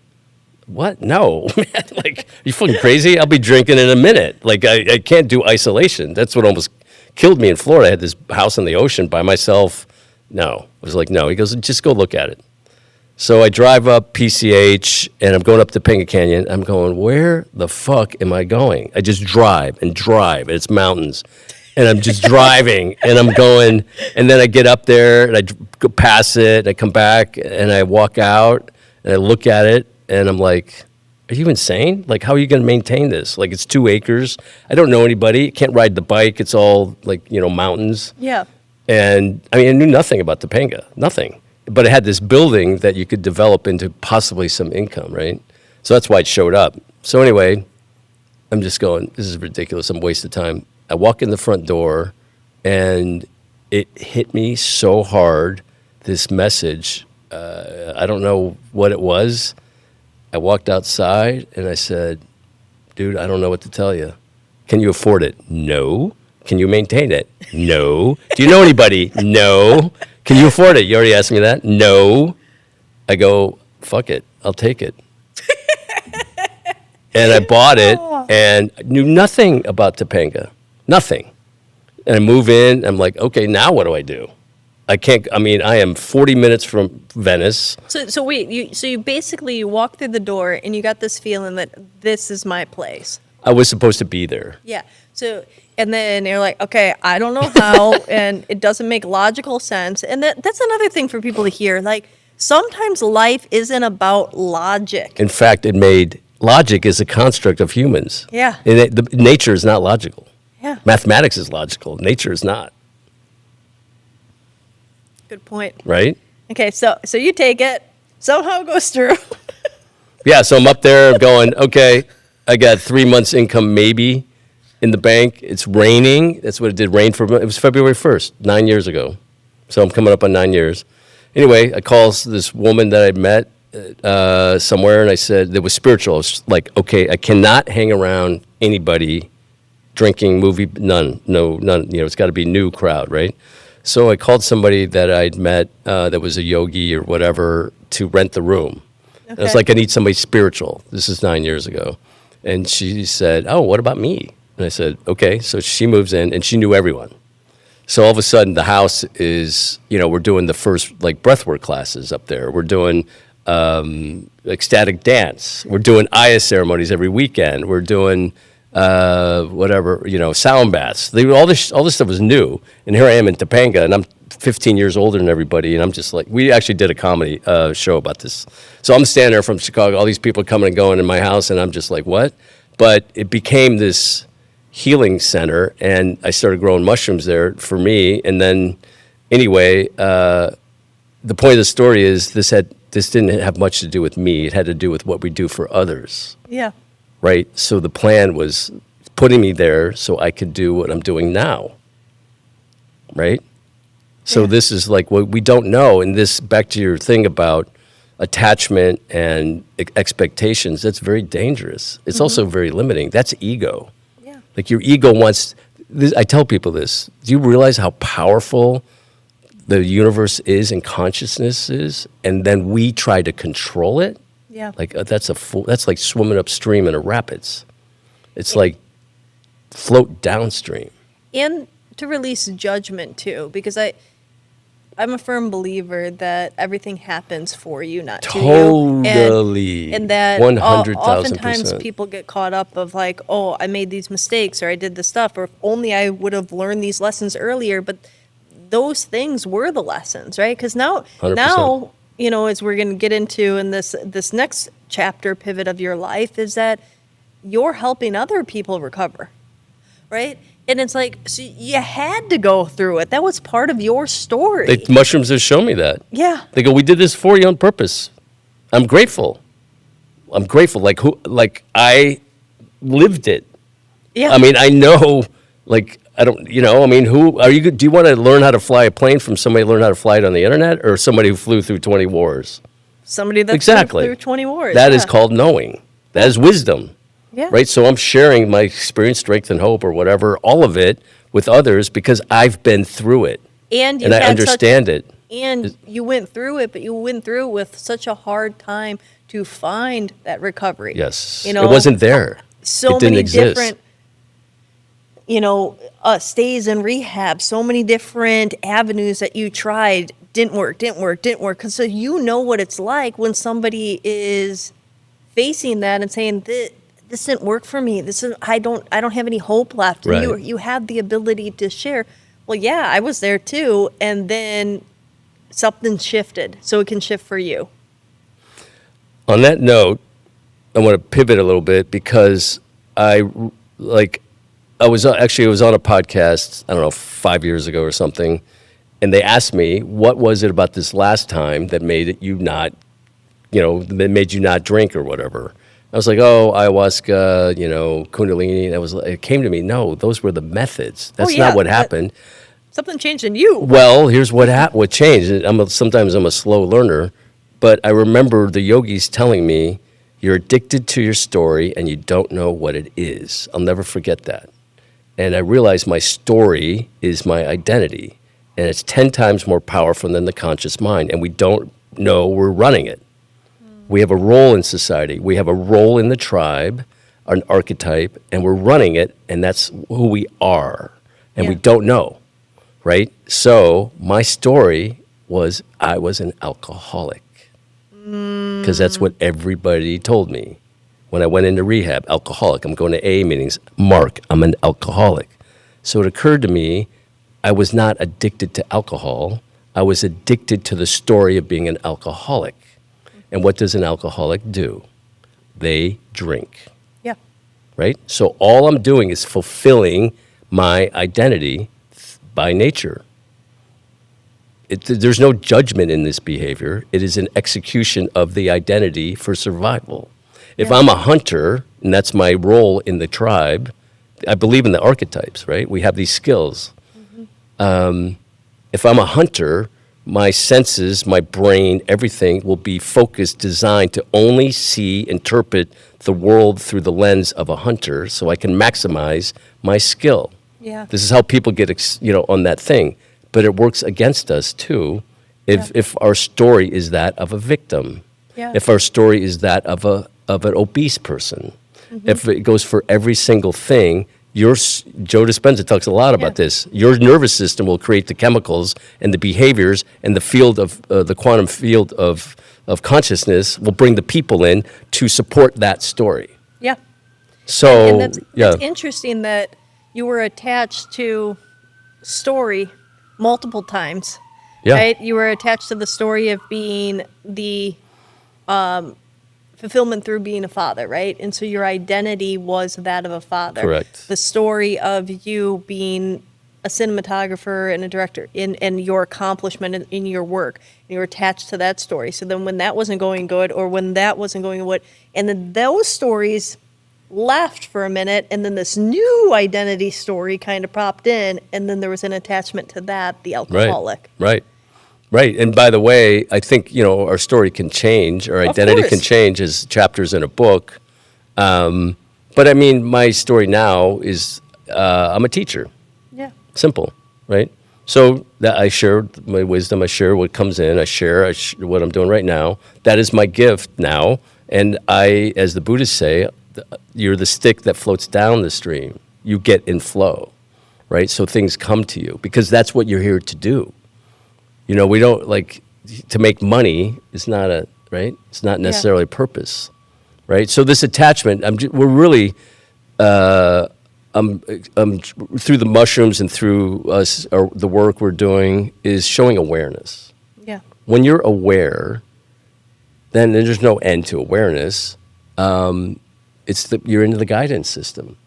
what? No, man. Like, you fucking crazy? I'll be drinking in a minute. Like, I can't do isolation. That's what almost killed me in Florida. I had this house on the ocean by myself. No. I was like, no. He goes, just go look at it. So I drive up PCH, and I'm going up Topanga Canyon. I'm going, where the fuck am I going? I just drive, and it's mountains. And I'm just driving, and I'm going, and then I get up there, and I go past it, and I come back, and I walk out, and I look at it, and I'm like, are you insane? Like, how are you going to maintain this? Like, it's 2 acres. I don't know anybody. Can't ride the bike. It's all, like, mountains. Yeah. And, I mean, I knew nothing about Topanga. Nothing. But it had this building that you could develop into possibly some income, right? So that's why it showed up. So anyway, I'm just going, this is ridiculous. I'm wasting time. I walk in the front door, and it hit me so hard, this message. I don't know what it was. I walked outside, and I said, dude, I don't know what to tell you. Can you afford it? No. Can you maintain it? No. Do you know anybody? No. Can you afford it? You already asked me that? No. I go, fuck it. I'll take it. And I bought it and knew nothing about Topanga. Nothing. And I move in. I'm like, okay, now what do I do? I am 40 minutes from Venice. So wait, you basically walk through the door and you got this feeling that this is my place. I was supposed to be there. Yeah. So, and then you're like, okay, I don't know how, and it doesn't make logical sense. And that's another thing for people to hear. Like, sometimes life isn't about logic. In fact, logic is a construct of humans. Yeah. And nature is not logical. Yeah. Mathematics is logical. Nature is not. Good point. Right? Okay, so you take it, somehow it goes through. Yeah, so I'm up there going, okay, I got 3 months income maybe in the bank. It's raining. That's what it did. It was February 1st, 9 years ago. So I'm coming up on 9 years. Anyway, I called this woman that I'd met somewhere, and I said, it was spiritual. I was like, okay, I cannot hang around anybody drinking, none. It's got to be new crowd, right? So I called somebody that I'd met that was a yogi or whatever to rent the room. Okay. I was like, I need somebody spiritual. This is 9 years ago. And she said, oh, what about me? And I said, okay. So she moves in, and she knew everyone. So all of a sudden, the house is, we're doing the first like breathwork classes up there. We're doing ecstatic dance. We're doing Aya ceremonies every weekend. We're doing sound baths. All this stuff was new. And here I am in Topanga, and I'm 15 years older than everybody. And I'm just like, we actually did a comedy show about this. So I'm standing there from Chicago, all these people coming and going in my house, and I'm just like, what? But it became this healing center, and I started growing mushrooms there for me. And then, anyway, the point of the story is this didn't have much to do with me. It had to do with what we do for others. Yeah. Right? So the plan was putting me there so I could do what I'm doing now. Right? So this is like what we don't know. And this, back to your thing about attachment and expectations, that's very dangerous. It's also very limiting. That's ego. Yeah. Like your ego wants, I tell people this, do you realize how powerful the universe is and consciousness is? And then we try to control it? Yeah. Like that's like swimming upstream in a rapids. It's like float downstream. And to release judgment too, because I'm a firm believer that everything happens for you, not to you. Totally. And that 100,000%. oftentimes people get caught up of like, oh, I made these mistakes or I did this stuff, or if only I would have learned these lessons earlier. But those things were the lessons, right? Because now, 100%. As we're going to get into in this next chapter pivot of your life, is that you're helping other people recover, right? And it's like, so you had to go through it. That was part of your story. Mushrooms have shown me that. Yeah. They go, we did this for you on purpose. I'm grateful. Like I lived it. Yeah. I mean, I know, like, I don't, who are you? Do you want to learn how to fly a plane from somebody who learned how to fly it on the internet, or somebody who flew through 20 wars? Somebody that Exactly. flew through 20 wars. That is called knowing. That is wisdom. Yeah. Right? So I'm sharing my experience, strength, and hope, or whatever, all of it with others because I've been through it. And I understand it. And you went through it, but you went through it with such a hard time to find that recovery. Yes. It wasn't there. So it didn't many exist. different, stays in rehab, so many different avenues that you tried didn't work. So you know what it's like when somebody is facing that and saying, this didn't work for me. I don't have any hope left. And Right. you have the ability to share. Well, yeah, I was there too, and then something shifted, so it can shift for you. On that note, I want to pivot a little bit because I was on a podcast, I don't know, 5 years ago or something, and they asked me, what was it about this last time that made you not drink or whatever? I was like, oh, ayahuasca, Kundalini. It came to me, no, those were the methods. That's not what happened. Something changed in you. Well, here's what changed. Sometimes I'm a slow learner, but I remember the yogis telling me, you're addicted to your story and you don't know what it is. I'll never forget that. And I realized my story is my identity, and it's 10 times more powerful than the conscious mind, and we don't know we're running it. We have a role in society. We have a role in the tribe, an archetype, and we're running it, and that's who we are. And we don't know, right? So my story was I was an alcoholic because that's what everybody told me. When I went into rehab, alcoholic. I'm going to AA meetings. Mark, I'm an alcoholic. So it occurred to me I was not addicted to alcohol. I was addicted to the story of being an alcoholic. And what does an alcoholic do? They drink. Yeah. Right? So all I'm doing is fulfilling my identity by nature. There's no judgment in this behavior. It is an execution of the identity for survival. If I'm a hunter, and that's my role in the tribe, I believe in the archetypes, right? We have these skills. If I'm a hunter, my senses, my brain, everything will be focused, designed to only see, interpret the world through the lens of a hunter so I can maximize my skill. Yeah. This is how people get, on that thing. But it works against us, too, if our story is that of a victim, if our story is that of an obese person, if it goes for every single thing, Joe Dispenza talks a lot about Yeah. this. Your nervous system will create the chemicals and the behaviors, and the field of the quantum field of consciousness will bring the people in to support that story. Yeah. So And that's yeah, interesting that you were attached to story multiple times. yeah, Right? You were attached to the story of being the fulfillment through being a father, right? And so your identity was that of a father. Correct. The story of you being a cinematographer and a director and your accomplishment in your work. And you were attached to that story. So then when that wasn't going good or when that wasn't going good, and then those stories left for a minute and then this new identity story kind of popped in and then there was an attachment to that, the alcoholic. right. Right. And by the way, I think, our story can change, our identity can course. change as chapters in a book. But I mean, my story now is I'm a teacher. Yeah. Simple, right? So that I share my wisdom, I share what comes in, I share what I'm doing right now. That is my gift now. And as the Buddhists say, you're the stick that floats down the stream. You get in flow, right? So things come to you because that's what you're here to do. We don't to make money is not right? It's not necessarily a purpose, right? So this attachment, we're really, through the mushrooms and through us, or the work we're doing is showing awareness. Yeah. When you're aware, then there's no end to awareness. You're into the guidance system.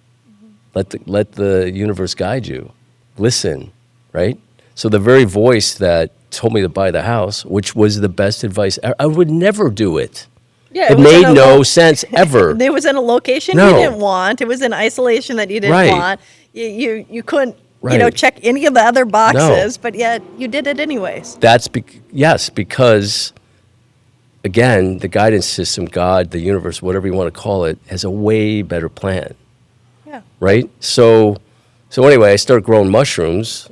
Let the universe guide you. Listen, right? So the very voice that told me to buy the house, which was the best advice, I would never do it. Yeah, It was in made a no sense ever. It was in a location No. you didn't want. It was in isolation that you didn't Right. want. You couldn't, Right. check any of the other boxes, but yet you did it anyways. Yes, because again, the guidance system, God, the universe, whatever you want to call it, has a way better plan, Yeah. right? So anyway, I started growing mushrooms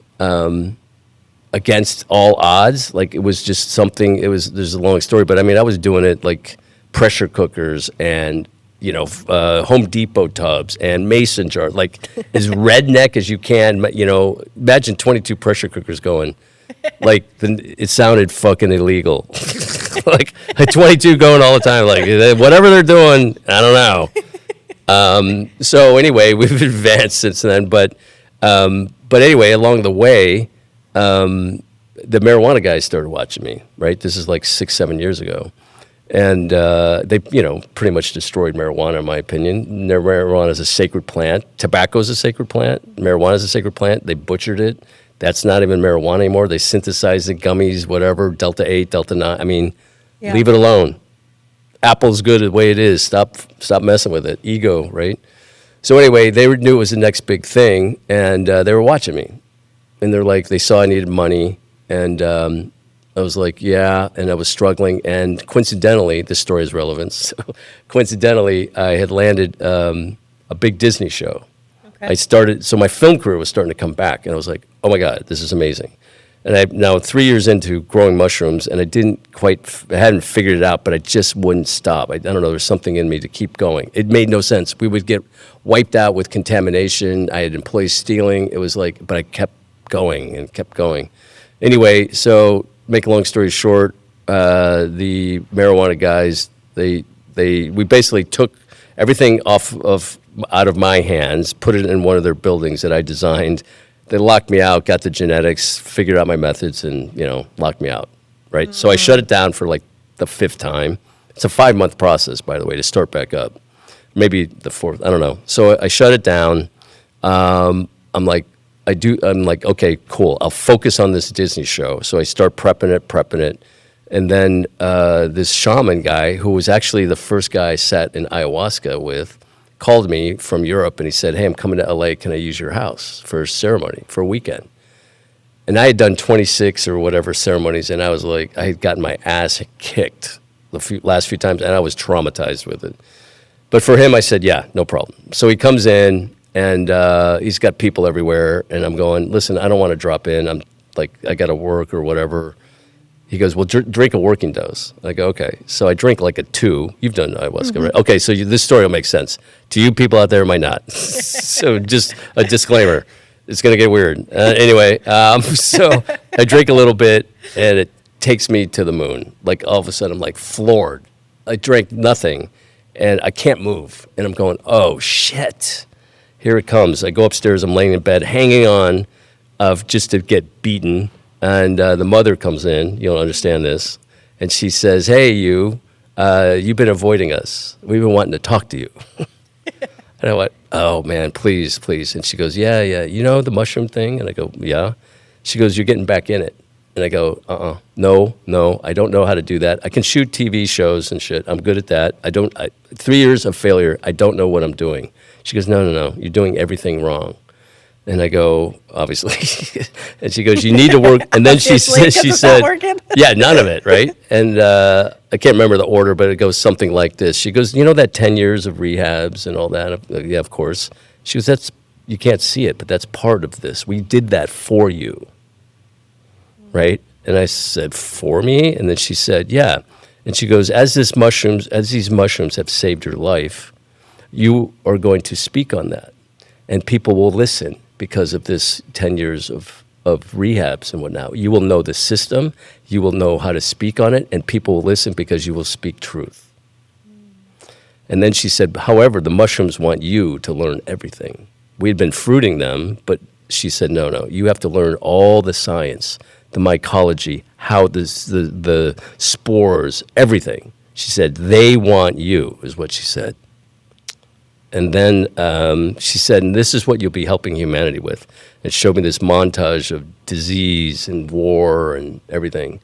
against all odds. Like it was just something. There's a long story, but I mean, I was doing it like pressure cookers and Home Depot tubs and mason jars, like as redneck as you can. Imagine 22 pressure cookers going. It sounded fucking illegal. Like 22 going all the time, like whatever they're doing, I don't know. So anyway, we've advanced since then, but anyway, along the way, the marijuana guys started watching me. Right, this is like 6-7 years ago, and they pretty much destroyed marijuana, in my opinion. Marijuana is a sacred plant. Tobacco is a sacred plant. Marijuana is a sacred plant. They butchered it. That's not even marijuana anymore. They synthesize the gummies, whatever, Delta 8, Delta 9. I mean, Yeah. leave it alone. Apple's good the way it is. Stop messing with it. Ego, right? So anyway, they knew it was the next big thing, and they were watching me. And they saw I needed money, and I was like, yeah, and I was struggling. And coincidentally, this story is relevant. So coincidentally, I had landed a big Disney show. Okay. So my film career was starting to come back, and I was like, oh my God, this is amazing. And I'm now 3 years into growing mushrooms, and I hadn't figured it out, but I just wouldn't stop. I don't know, there's something in me to keep going. It made no sense. We would get wiped out with contamination. I had employees stealing. It was but I kept going and kept going. Anyway, so make a long story short, the marijuana guys, we basically took everything out of my hands, put it in one of their buildings that I designed. They locked me out, got the genetics, figured out my methods, and locked me out. Right. So I shut it down for like the 5th time. It's a 5-month process, by the way, to start back up. Maybe the 4th. I don't know. So I shut it down. I'm like, okay, cool. I'll focus on this Disney show. So I start prepping it. And then this shaman guy, who was actually the first guy I sat in ayahuasca with, called me from Europe, and he said, hey, I'm coming to LA. Can I use your house for a ceremony, for a weekend? And I had done 26 or whatever ceremonies, and I was like, I had gotten my ass kicked the last few times, and I was traumatized with it. But for him, I said, yeah, no problem. So he comes in, and he's got people everywhere, and I'm going, listen, I don't want to drop in. I'm like, I got to work or whatever. He goes, well, drink a working dose. I go, okay. So I drink like a 2. You've done ayahuasca, right? Okay, so this story will make sense. To you people out there, it might not. So just a disclaimer. It's going to get weird. Anyway, so I drink a little bit, and it takes me to the moon. Like, all of a sudden, I'm like floored. I drank nothing, and I can't move. And I'm going, oh, shit. Here it comes. I go upstairs. I'm laying in bed, hanging on just to get beaten. And the mother comes in, you don't understand this, and she says, hey, you've been avoiding us. We've been wanting to talk to you. And I went, oh, man, please, please. And she goes, yeah, you know the mushroom thing? And I go, yeah. She goes, you're getting back in it. And I go, no, I don't know how to do that. I can shoot TV shows and shit. I'm good at that. 3 years of failure, I don't know what I'm doing. She goes, no, you're doing everything wrong. And I go, obviously. And she goes, you need to work. And then she said, yeah, none of it, right? And I can't remember the order, but it goes something like this. She goes, you know that 10 years of rehabs and all that? Yeah, of course. She goes, you can't see it, but that's part of this. We did that for you, right? And I said, for me? And then she said, yeah. And she goes, as these mushrooms have saved your life, you are going to speak on that. And people will listen. Because of this 10 years of rehabs and whatnot. You will know the system, you will know how to speak on it, and people will listen because you will speak truth. And then she said, however, the mushrooms want you to learn everything. We had been fruiting them, but she said, no, you have to learn all the science, the mycology, how the spores, everything. She said, they want you, is what she said. And then she said, and this is what you'll be helping humanity with. And showed me this montage of disease and war and everything.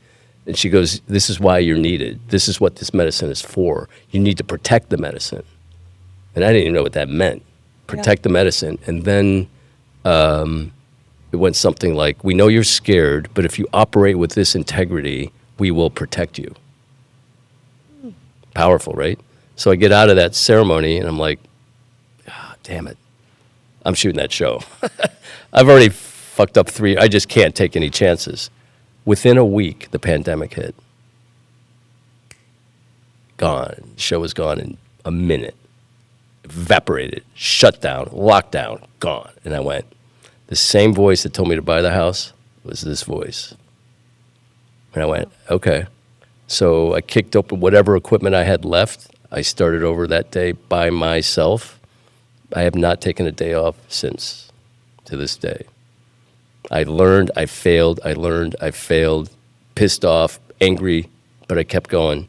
And she goes, this is why you're needed. This is what this medicine is for. You need to protect the medicine. And I didn't even know what that meant. Protect the medicine. And then it went something like, we know you're scared, but if you operate with this integrity, we will protect you. Powerful, right? So I get out of that ceremony, and I'm like, damn it. I'm shooting that show. I've already fucked up 3. I just can't take any chances. Within a week, the pandemic hit. Gone. The show was gone in a minute. Evaporated. Shut down. Locked down. Gone. And I went, the same voice that told me to buy the house was this voice. And I went, okay. So I kicked up whatever equipment I had left. I started over that day by myself. I have not taken a day off since, to this day. I learned, I failed, pissed off, angry, but I kept going.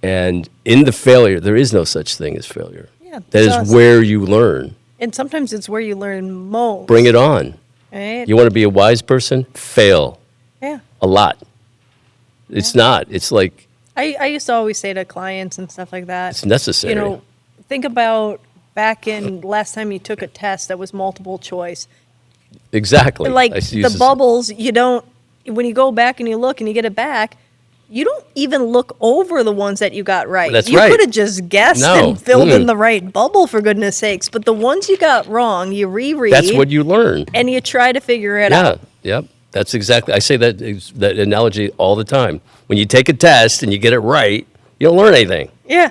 And in the failure, there is no such thing as failure. Yeah, that is where you learn. And sometimes it's where you learn most. Bring it on. Right? You want to be a wise person? Fail. Yeah. A lot. It's not. It's like... I used to always say to clients and stuff like that. It's necessary. You know, think about back in last time you took a test that was multiple choice. Exactly. Like the bubbles, you don't, when you go back and you look and you get it back, you don't even look over the ones that you got right. That's you right. could have just guessed and filled in the right bubble, for goodness sakes. But the ones you got wrong, you reread. That's what you learn. And you try to figure it out. Yeah, yep. That's exactly, I say that analogy all the time. When you take a test and you get it right, you don't learn anything. Yeah.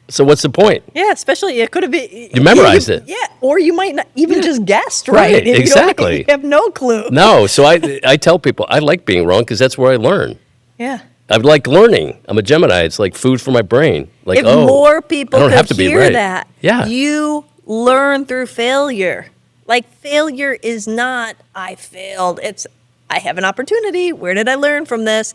So what's the point? Yeah, especially it could have been... You memorized it. Yeah, or you might not even just guessed right. Exactly. You have no clue. No, so I tell people, I like being wrong because that's where I learn. Yeah. I like learning. I'm a Gemini. It's like food for my brain. Like, if more people could hear right. that, you learn through failure. Like, failure is not, I failed. It's, I have an opportunity. Where did I learn from this?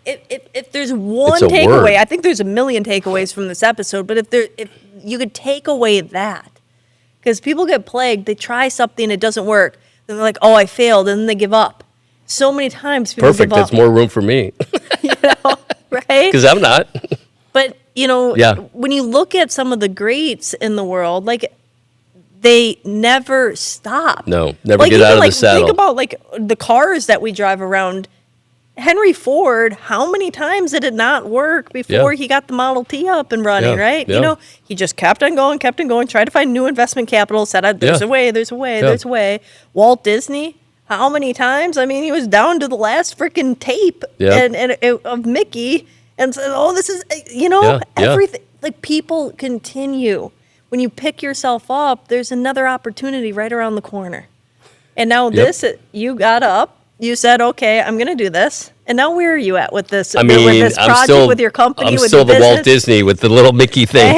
If there's one takeaway, word. I think there's a million takeaways from this episode, but if you could take away that, because people get plagued, they try something, it doesn't work. Then they're like, oh, I failed, and then they give up. So many times people Perfect. give up. That's more room for me. You know, right? Because I'm not. But, you know, when you look at some of the greats in the world, like, they never stop. No, never get out of the saddle. Think about, like, the cars that we drive around. Henry Ford, how many times did it not work before he got the Model T up and running, right? You know, he just kept on going, tried to find new investment capital, said, there's a way. Walt Disney, how many times? I mean, he was down to the last freaking tape of Mickey and said, oh, this is, everything. Like, people continue. When you pick yourself up, there's another opportunity right around the corner. And now you got up, you said, okay, I'm going to do this. And now where are you at with this? I mean, with this project, with your company, I'm with still your the Walt business? Disney with the little Mickey thing.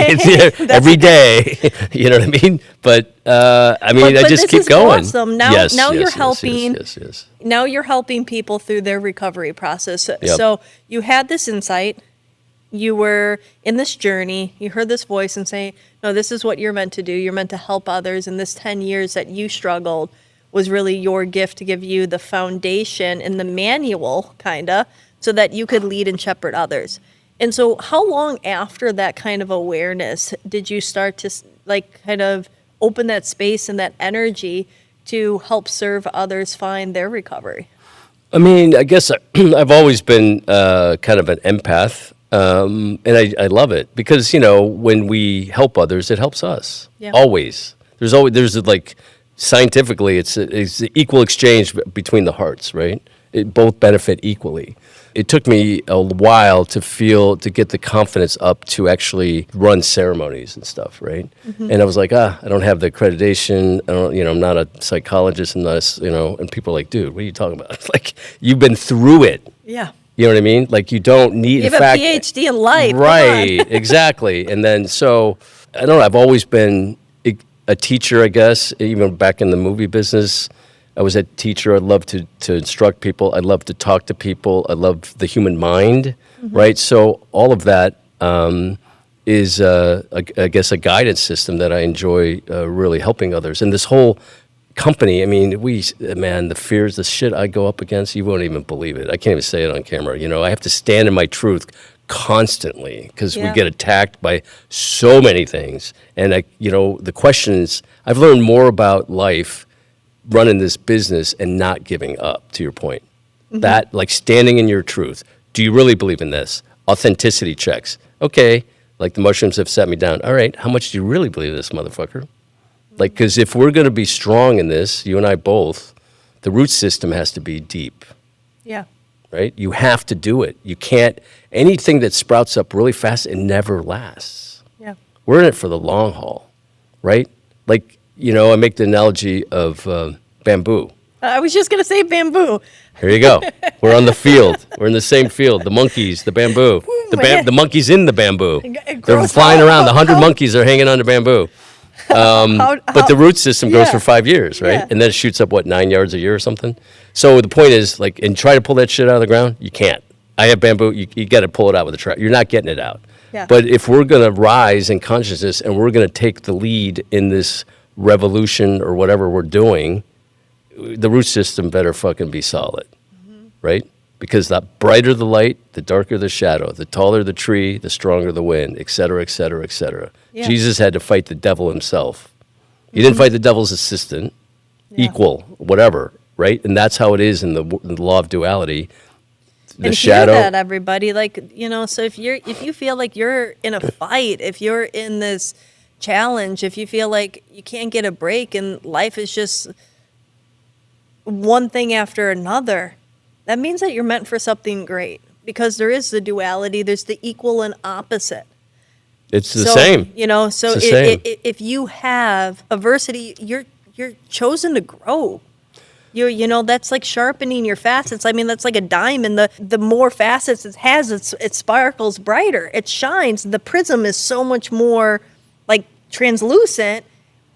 Every day. You know what I mean? But, I mean, I just keep going. Awesome. Now, you're helping. Yes. Now you're helping people through their recovery process. Yep. So you had this insight. You were in this journey. You heard this voice and say, no, this is what you're meant to do. You're meant to help others. And this 10 years that you struggled was really your gift to give you the foundation and the manual, kind of, so that you could lead and shepherd others. And so how long after that kind of awareness did you start to, like, kind of open that space and that energy to help serve others find their recovery? I mean, I guess I've always been kind of an empath, and I love it because, when we help others, it helps us. Yeah. Always. There's like, scientifically, it's the equal exchange between the hearts, right? It both benefit equally. It took me a while to get the confidence up to actually run ceremonies and stuff, right? Mm-hmm. And I was like, I don't have the accreditation. I'm not a psychologist. I'm not, and people are like, dude, what are you talking about? Like, you've been through it. Yeah. You know what I mean? Like, you don't need you have a PhD in life. Right, exactly. And then, so, I don't know, I've always been a teacher, I guess, even back in the movie business. I was a teacher. I love to instruct people. I love to talk to people. I love the human mind, right? So all of that is, I guess, a guidance system that I enjoy really helping others. And this whole company, I mean, the fears, the shit I go up against, you won't even believe it. I can't even say it on camera. I have to stand in my truth constantly because we get attacked by so many things. And the question is, I've learned more about life running this business and not giving up, to your point. Mm-hmm. That, like, standing in your truth. Do you really believe in this? Authenticity checks. Okay, like the mushrooms have set me down. All right, how much do you really believe this, motherfucker? Like, because if we're going to be strong in this, you and I both, the root system has to be deep. Yeah. Right? You have to do it. You can't, anything that sprouts up really fast, it never lasts. Yeah. We're in it for the long haul, right? Like, I make the analogy of bamboo. I was just going to say bamboo. Here you go. We're on the field. We're in the same field. The monkeys, the bamboo. The monkeys in the bamboo. They're flying around. The 100 monkeys are hanging on the bamboo. But the root system goes for 5 years, right? Yeah. And then it shoots up, 9 yards a year or something? So the point is, like, and try to pull that shit out of the ground, you can't. I have bamboo, you got to pull it out with a trap. You're not getting it out. Yeah. But if we're going to rise in consciousness and we're going to take the lead in this revolution or whatever we're doing, the root system better fucking be solid, right? Because the brighter the light, the darker the shadow, the taller the tree, the stronger the wind, et cetera, et cetera, et cetera. Yeah. Jesus had to fight the devil himself. He didn't fight the devil's assistant, equal, whatever, right? And that's how it is in the law of duality. The and shadow. Hear that, everybody. Like, so if you feel like you're in a fight, if you're in this challenge, if you feel like you can't get a break and life is just one thing after another, that means that you're meant for something great, because there is the duality, there's the equal and opposite. It's the same. So if you have adversity, you're chosen to grow. That's like sharpening your facets. I mean, that's like a diamond. The more facets it has, it sparkles brighter. It shines. The prism is so much more like translucent,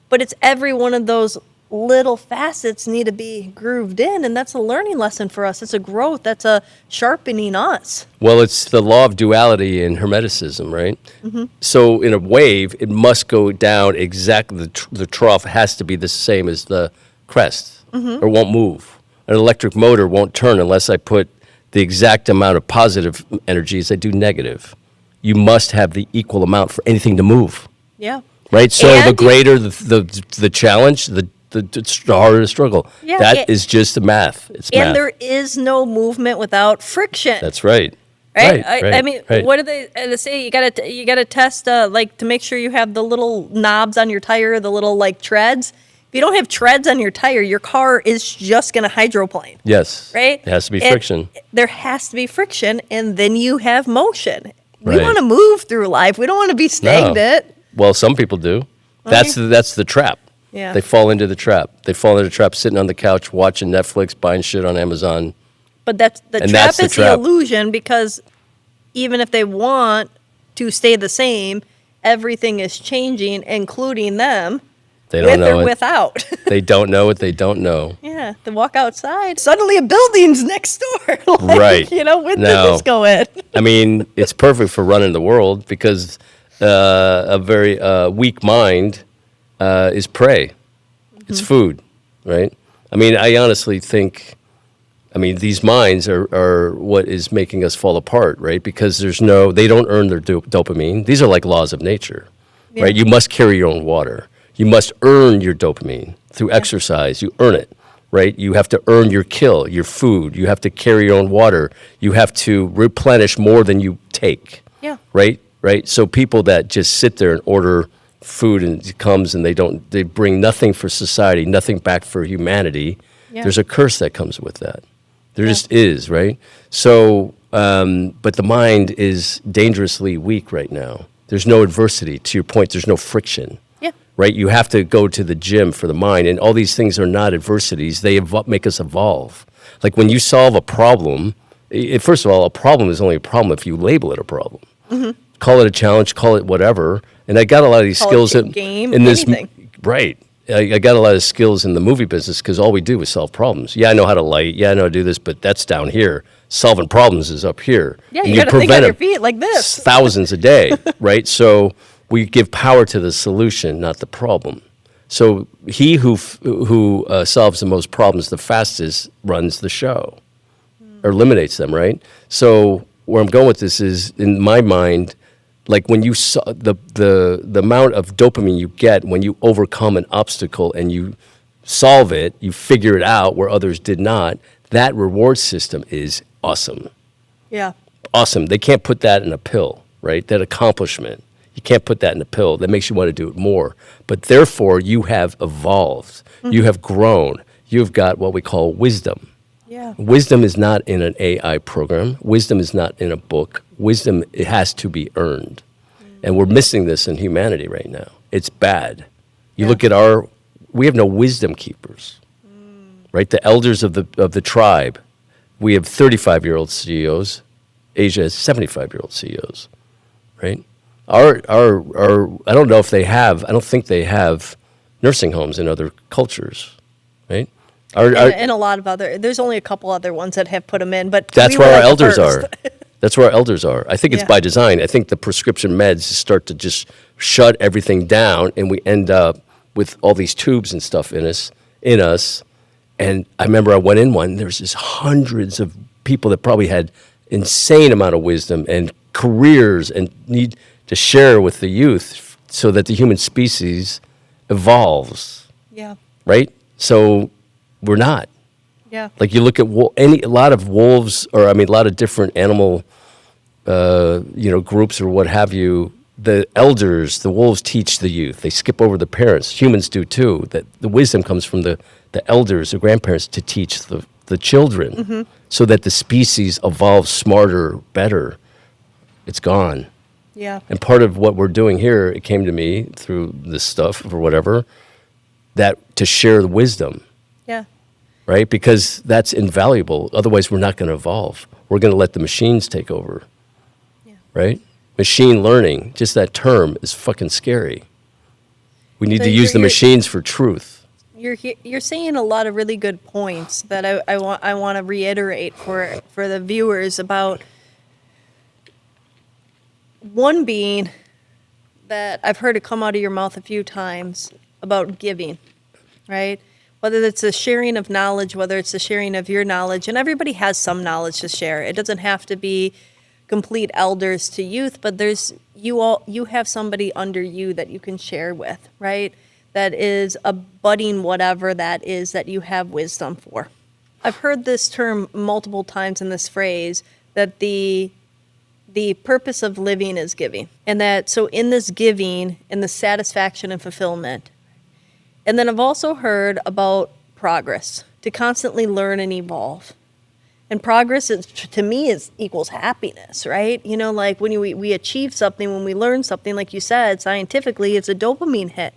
but it's every one of those little facets need to be grooved in, and that's a learning lesson for us. It's a growth. That's a sharpening us. Well, it's the law of duality in Hermeticism, right? Mm-hmm. So in a wave, it must go down exactly. The trough has to be the same as the crest, or won't move. An electric motor won't turn unless I put the exact amount of positive energy as I do negative. You must have the equal amount for anything to move. Yeah. Right? So and the greater the challenge, the harder the struggle. Yeah, that is just the math. It's math. And there is no movement without friction. That's right. Right? I mean, what do they say? You gotta test, like, to make sure you have the little knobs on your tire, the little, like, treads. you don't have treads on your tire, your car is just going to hydroplane. Yes. Right? It has to be And friction. there has to be friction, and then you have motion. We Right. want to move through life. We don't want to be stagnant. Well, some people do. That's the trap. Yeah. They fall into the trap. They fall into the trap sitting on the couch watching Netflix, buying shit on Amazon. But that's the And trap that's the is the trap. illusion, because even if they want to stay the same, everything is changing, including them, They don't with know or it. without. They don't know what they don't know. Yeah, they walk outside, suddenly a building's next door. Like, Right. You know, when No. did this go in? I mean, it's perfect for running the world because a very weak mind is prey. It's food, right? I mean, I honestly think, these minds are what is making us fall apart, right? Because they don't earn their dopamine. These are like laws of nature, right? You must carry your own water. You must earn your dopamine through exercise. You earn it, right? You have to earn your kill, your food. You have to carry your own water. You have to replenish more than you take. Yeah. Right? Right? So people that just sit there and order food and it comes and they bring nothing for society, nothing back for humanity. Yeah. There's a curse that comes with that. There just is, right? So, but the mind is dangerously weak right now. There's no adversity. To your point, there's no friction. Yeah. Right? You have to go to the gym for the mind, and all these things are not adversities. They make us evolve. Like when you solve a problem, first of all, a problem is only a problem if you label it a problem. Mm-hmm. Call it a challenge, call it whatever. And I got a lot of these Call skills it a game, in this. anything. Right. I got a lot of skills in the movie business because all we do is solve problems. Yeah, I know how to light. Yeah, I know how to do this, but that's down here. Solving problems is up here. Yeah, And you got to think on prevent your it feet like this. thousands a day, right? So we give power to the solution, not the problem. So he who solves the most problems the fastest runs the show, or eliminates them, right? So where I'm going with this is, in my mind, like when you saw the amount of dopamine you get when you overcome an obstacle and you solve it, you figure it out where others did not. That reward system is awesome. Yeah. Awesome. They can't put that in a pill, right? That accomplishment. You can't put that in a pill. That makes you want to do it more. But therefore, you have evolved. Mm-hmm. You have grown. You've got what we call wisdom. Yeah. Wisdom is not in an AI program. Wisdom is not in a book. Wisdom, it has to be earned. And we're missing this in humanity right now. It's bad. You look at we have no wisdom keepers, right? The elders of the tribe. We have 35-year-old CEOs. Asia has 75-year-old CEOs, right? I don't know if they have, I don't think they have nursing homes in other cultures, right? And a lot of there's only a couple other ones that have put them in, but That's we where were our like the elders first. are. That's where our elders are. I think it's Yeah. by design. I think the prescription meds start to just shut everything down, and we end up with all these tubes and stuff in us. And I remember I went in one. There was just hundreds of people that probably had insane amount of wisdom and careers and need to share with the youth so that the human species evolves. Yeah. Right? So we're not. Yeah. Like you look at a lot of wolves, or a lot of different animal, groups or what have you. The elders, the wolves teach the youth. They skip over the parents. Humans do too. That the wisdom comes from the elders, the grandparents, to teach the children, so that the species evolves smarter, better. It's gone. Yeah. And part of what we're doing here, it came to me through this stuff or whatever, that to share the wisdom. Yeah. Right? Because that's invaluable. Otherwise, we're not going to evolve. We're going to let the machines take over. Yeah. Right? Machine learning, just that term is fucking scary. We need So to use the you're- machines for truth. You're saying a lot of really good points that I want to reiterate for the viewers about. One being that I've heard it come out of your mouth a few times about giving, right? Whether it's a sharing of knowledge, whether it's a sharing of your knowledge, and everybody has some knowledge to share. It doesn't have to be complete elders to youth, but you have somebody under you that you can share with, right? That is a budding whatever that is that you have wisdom for. I've heard this term multiple times in this phrase, that the purpose of living is giving. And that so in this giving and the satisfaction and fulfillment, And then I've also heard about progress, to constantly learn and evolve. And progress is, to me, is equals happiness, right? You know, like when we achieve something, when we learn something, like you said, scientifically, it's a dopamine hit.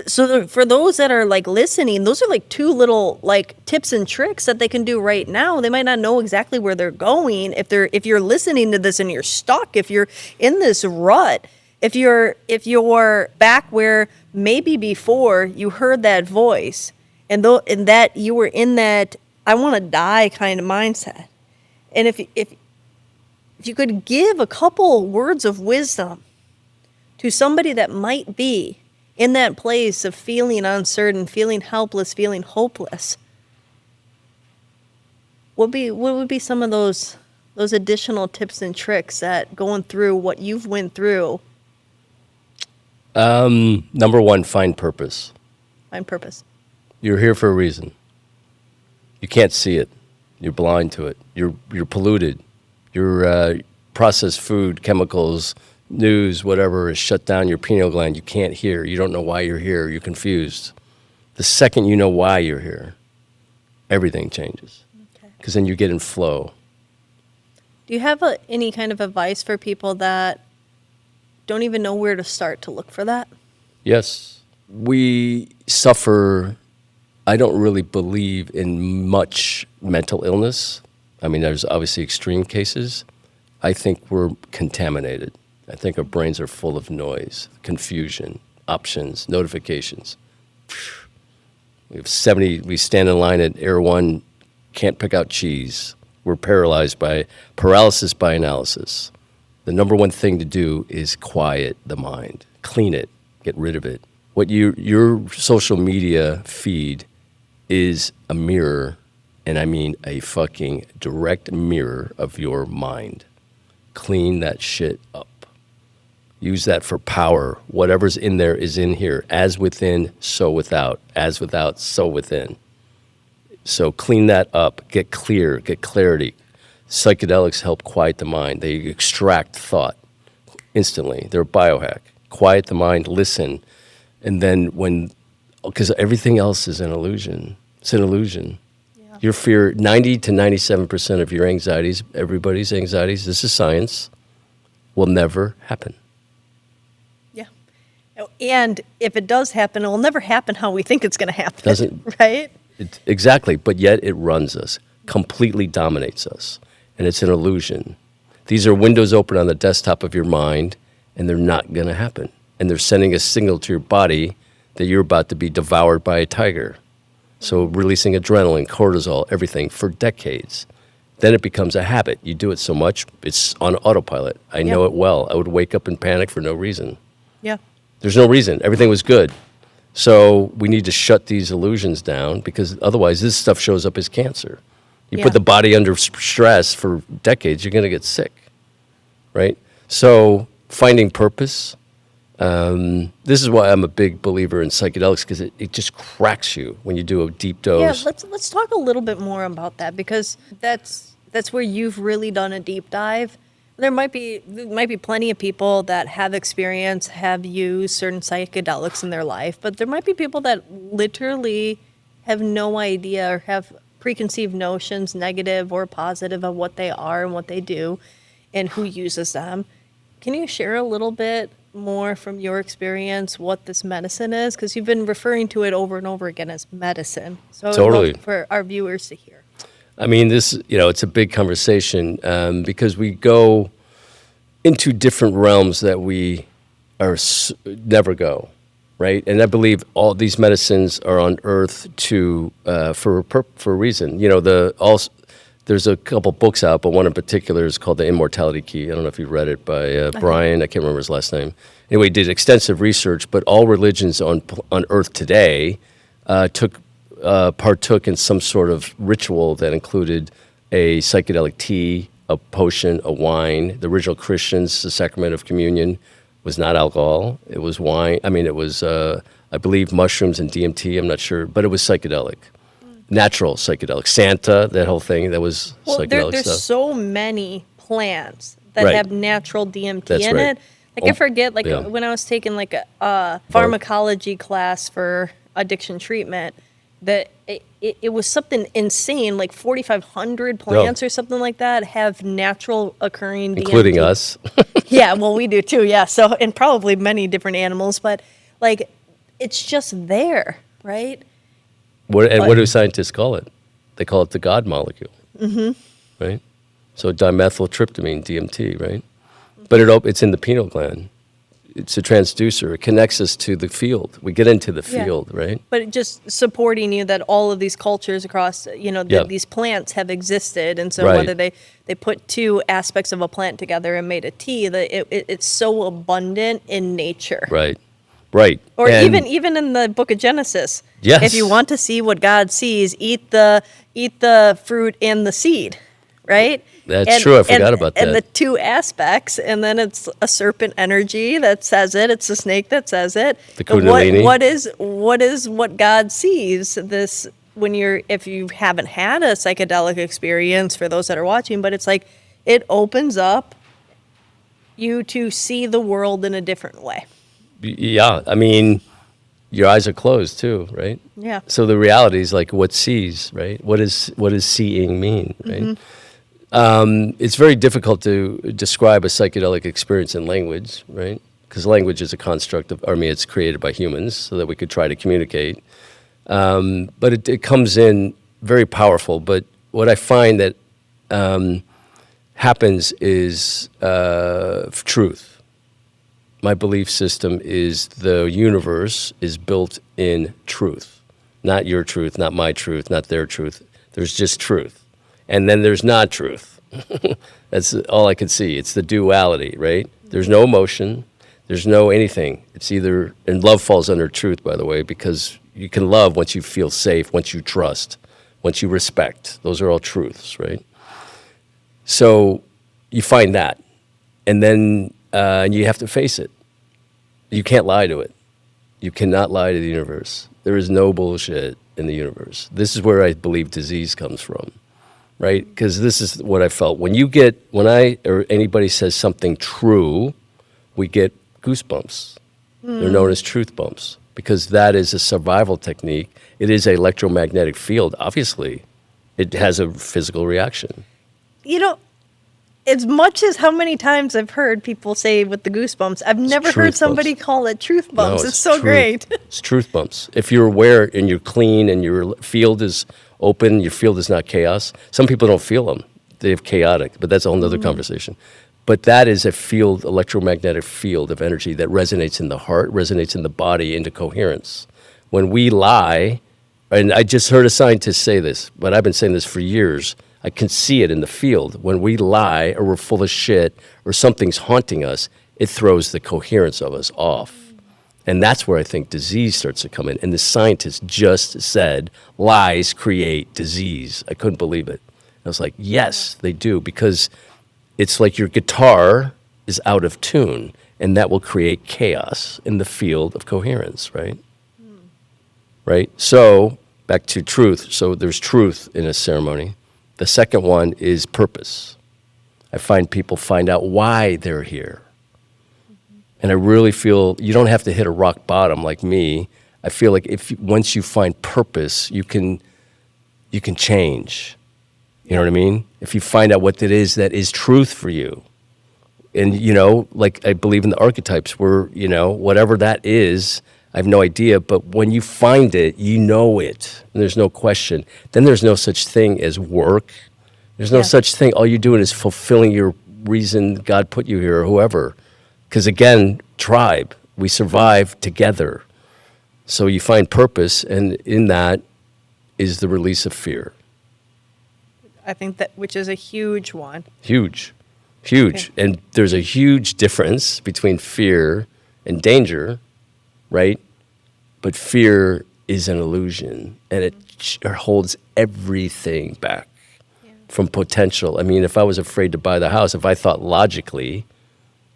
For those that are like listening, those are like two little like tips and tricks that they can do right now. They might not know exactly where they're going if you're listening to this and you're stuck, if you're in this rut, if you're back where maybe before you heard that voice and that you were in that I want to die kind of mindset. And if you could give a couple words of wisdom to somebody that might be in that place of feeling uncertain, feeling helpless, feeling hopeless, what would be some of those additional tips and tricks that going through what you've went through? Number one, find purpose. Find purpose. You're here for a reason. You can't see it. You're blind to it. You're polluted. Your processed food, chemicals, news, whatever, is shut down your pineal gland. You can't hear. You don't know why you're here. You're confused. The second you know why you're here, everything changes. Because then you get in flow. Do you have any kind of advice for people that don't even know where to start to look for that? Yes. We suffer. I don't really believe in much mental illness. I mean, there's obviously extreme cases. I think we're contaminated. I think our brains are full of noise, confusion, options, notifications. We stand in line at Air One, can't pick out cheese. We're paralyzed by paralysis by analysis. The number one thing to do is quiet the mind, clean it, get rid of it. What your social media feed is a mirror, and I mean a fucking direct mirror of your mind. Clean that shit up. Use that for power. Whatever's in there is in here. As within, so without. As without, so within. So clean that up. Get clear. Get clarity. Psychedelics help quiet the mind. They extract thought instantly. They're a biohack. Quiet the mind, listen. And then because everything else is an illusion. It's an illusion. Yeah. Your fear, 90 to 97% of your anxieties, everybody's anxieties, this is science, will never happen. Yeah. And if it does happen, it will never happen how we think it's going to happen. Doesn't, right? Exactly. But yet it runs us, completely dominates us. And it's an illusion. These are windows open on the desktop of your mind, and they're not going to happen. And they're sending a signal to your body that you're about to be devoured by a tiger. So releasing adrenaline, cortisol, everything for decades. Then it becomes a habit. You do it so much, it's on autopilot. I know it well. I would wake up in panic for no reason. Yeah. There's no reason. Everything was good. So we need to shut these illusions down because otherwise this stuff shows up as cancer. You put the body under stress for decades, you're going to get sick, right? So finding purpose. This is why I'm a big believer in psychedelics because it just cracks you when you do a deep dose. Yeah, let's talk a little bit more about that because that's where you've really done a deep dive. There might be plenty of people that have experience, have used certain psychedelics in their life, but there might be people that literally have no idea or have preconceived notions, negative or positive, of what they are and what they do and who uses them. Can you share a little bit more from your experience what this medicine is? Because you've been referring to it over and over again as medicine. So I would love for our viewers to hear. I mean, it's a big conversation because we go into different realms that we never go, right? And I believe all these medicines are on Earth for a reason. You know, there's a couple books out, but one in particular is called The Immortality Key. I don't know if you read it by Brian. I can't remember his last name. Anyway, he did extensive research, but all religions on Earth today partook in some sort of ritual that included a psychedelic tea, a potion, a wine. The original Christians, the sacrament of communion was not alcohol. It was wine. I mean, it was, I believe, mushrooms and DMT. I'm not sure, but it was psychedelic. Natural psychedelic. Santa, that whole thing, that was psychedelic there's stuff. so many plants that have natural DMT in it. Like I forget, when I was taking like a pharmacology class for addiction treatment, that it was something insane, like 4,500 plants or something like that have natural occurring including DMT. us. Yeah, well, we do too, yeah. So, and probably many different animals, but like, it's just there, right? What do scientists call it? They call it the God molecule, right? So dimethyltryptamine, DMT, right? But it's in the pineal gland. It's a transducer. It connects us to the field. We get into the field, right? But it just supporting you that all of these cultures across, these plants have existed. And so Right. whether they put two aspects of a plant together and made a tea, that it's so abundant in nature. Right. Right. Or And- even in the book of Genesis. Yes. If you want to see what God sees, eat the fruit and the seed, right? That's true. I forgot about And the that. two aspects, and then it's a serpent energy that says it. It's a snake that says it. The But Kundalini. what is what God sees? This if you haven't had a psychedelic experience, for those that are watching, but it's like it opens up you to see the world in a different way. Yeah. I mean, your eyes are closed too, right? Yeah. So the reality is like what sees, right? What does seeing mean, right? It's very difficult to describe a psychedelic experience in language, right? Because language is a construct it's created by humans so that we could try to communicate. But it comes in very powerful. But what I find that happens is truth. My belief system is the universe is built in truth. Not your truth, not my truth, not their truth. There's just truth. And then there's not truth. That's all I can see. It's the duality, right? There's no emotion. There's no anything. It's either, and love falls under truth, by the way, because you can love once you feel safe, once you trust, once you respect. Those are all truths, right? So you find that. And then you have to face it. You can't lie to it. You cannot lie to the universe. There is no bullshit in the universe. This is where I believe disease comes from, right? Because this is what I felt. When I or anybody says something true, we get goosebumps. They're known as truth bumps because that is a survival technique. It is an electromagnetic field, obviously. It has a physical reaction. As much as how many times I've heard people say with the goosebumps, I've never heard truth somebody bumps. call it truth bumps. No, It's so truth. great. It's truth bumps. If you're aware and you're clean and your field is open, your field is not chaos. Some people don't feel them. They have chaotic, but that's a whole nother conversation. But that is a field, electromagnetic field of energy that resonates in the heart, resonates in the body into coherence. When we lie, and I just heard a scientist say this, but I've been saying this for years, I can see it in the field. When we lie or we're full of shit or something's haunting us, it throws the coherence of us off. And that's where I think disease starts to come in. And the scientist just said lies create disease. I couldn't believe it. I was like, yes, they do, because it's like your guitar is out of tune, and that will create chaos in the field of coherence, right? Right? So back to truth. So there's truth in a ceremony. The second one is purpose. I find people find out why they're here. And I really feel you don't have to hit a rock bottom like me. I feel like once you find purpose, you can change. You know what I mean? If you find out what it is that is truth for you. And, like I believe in the archetypes where, whatever that is, I have no idea. But when you find it, you know it. And there's no question. Then there's no such thing as work. There's no such thing. All you're doing is fulfilling your reason God put you here or whoever. Because again, tribe, we survive together. So you find purpose, and in that is the release of fear. I think that, which is a huge one. Huge. Okay. And there's a huge difference between fear and danger, right? But fear is an illusion, and it holds everything back from potential. I mean, if I was afraid to buy the house, if I thought logically,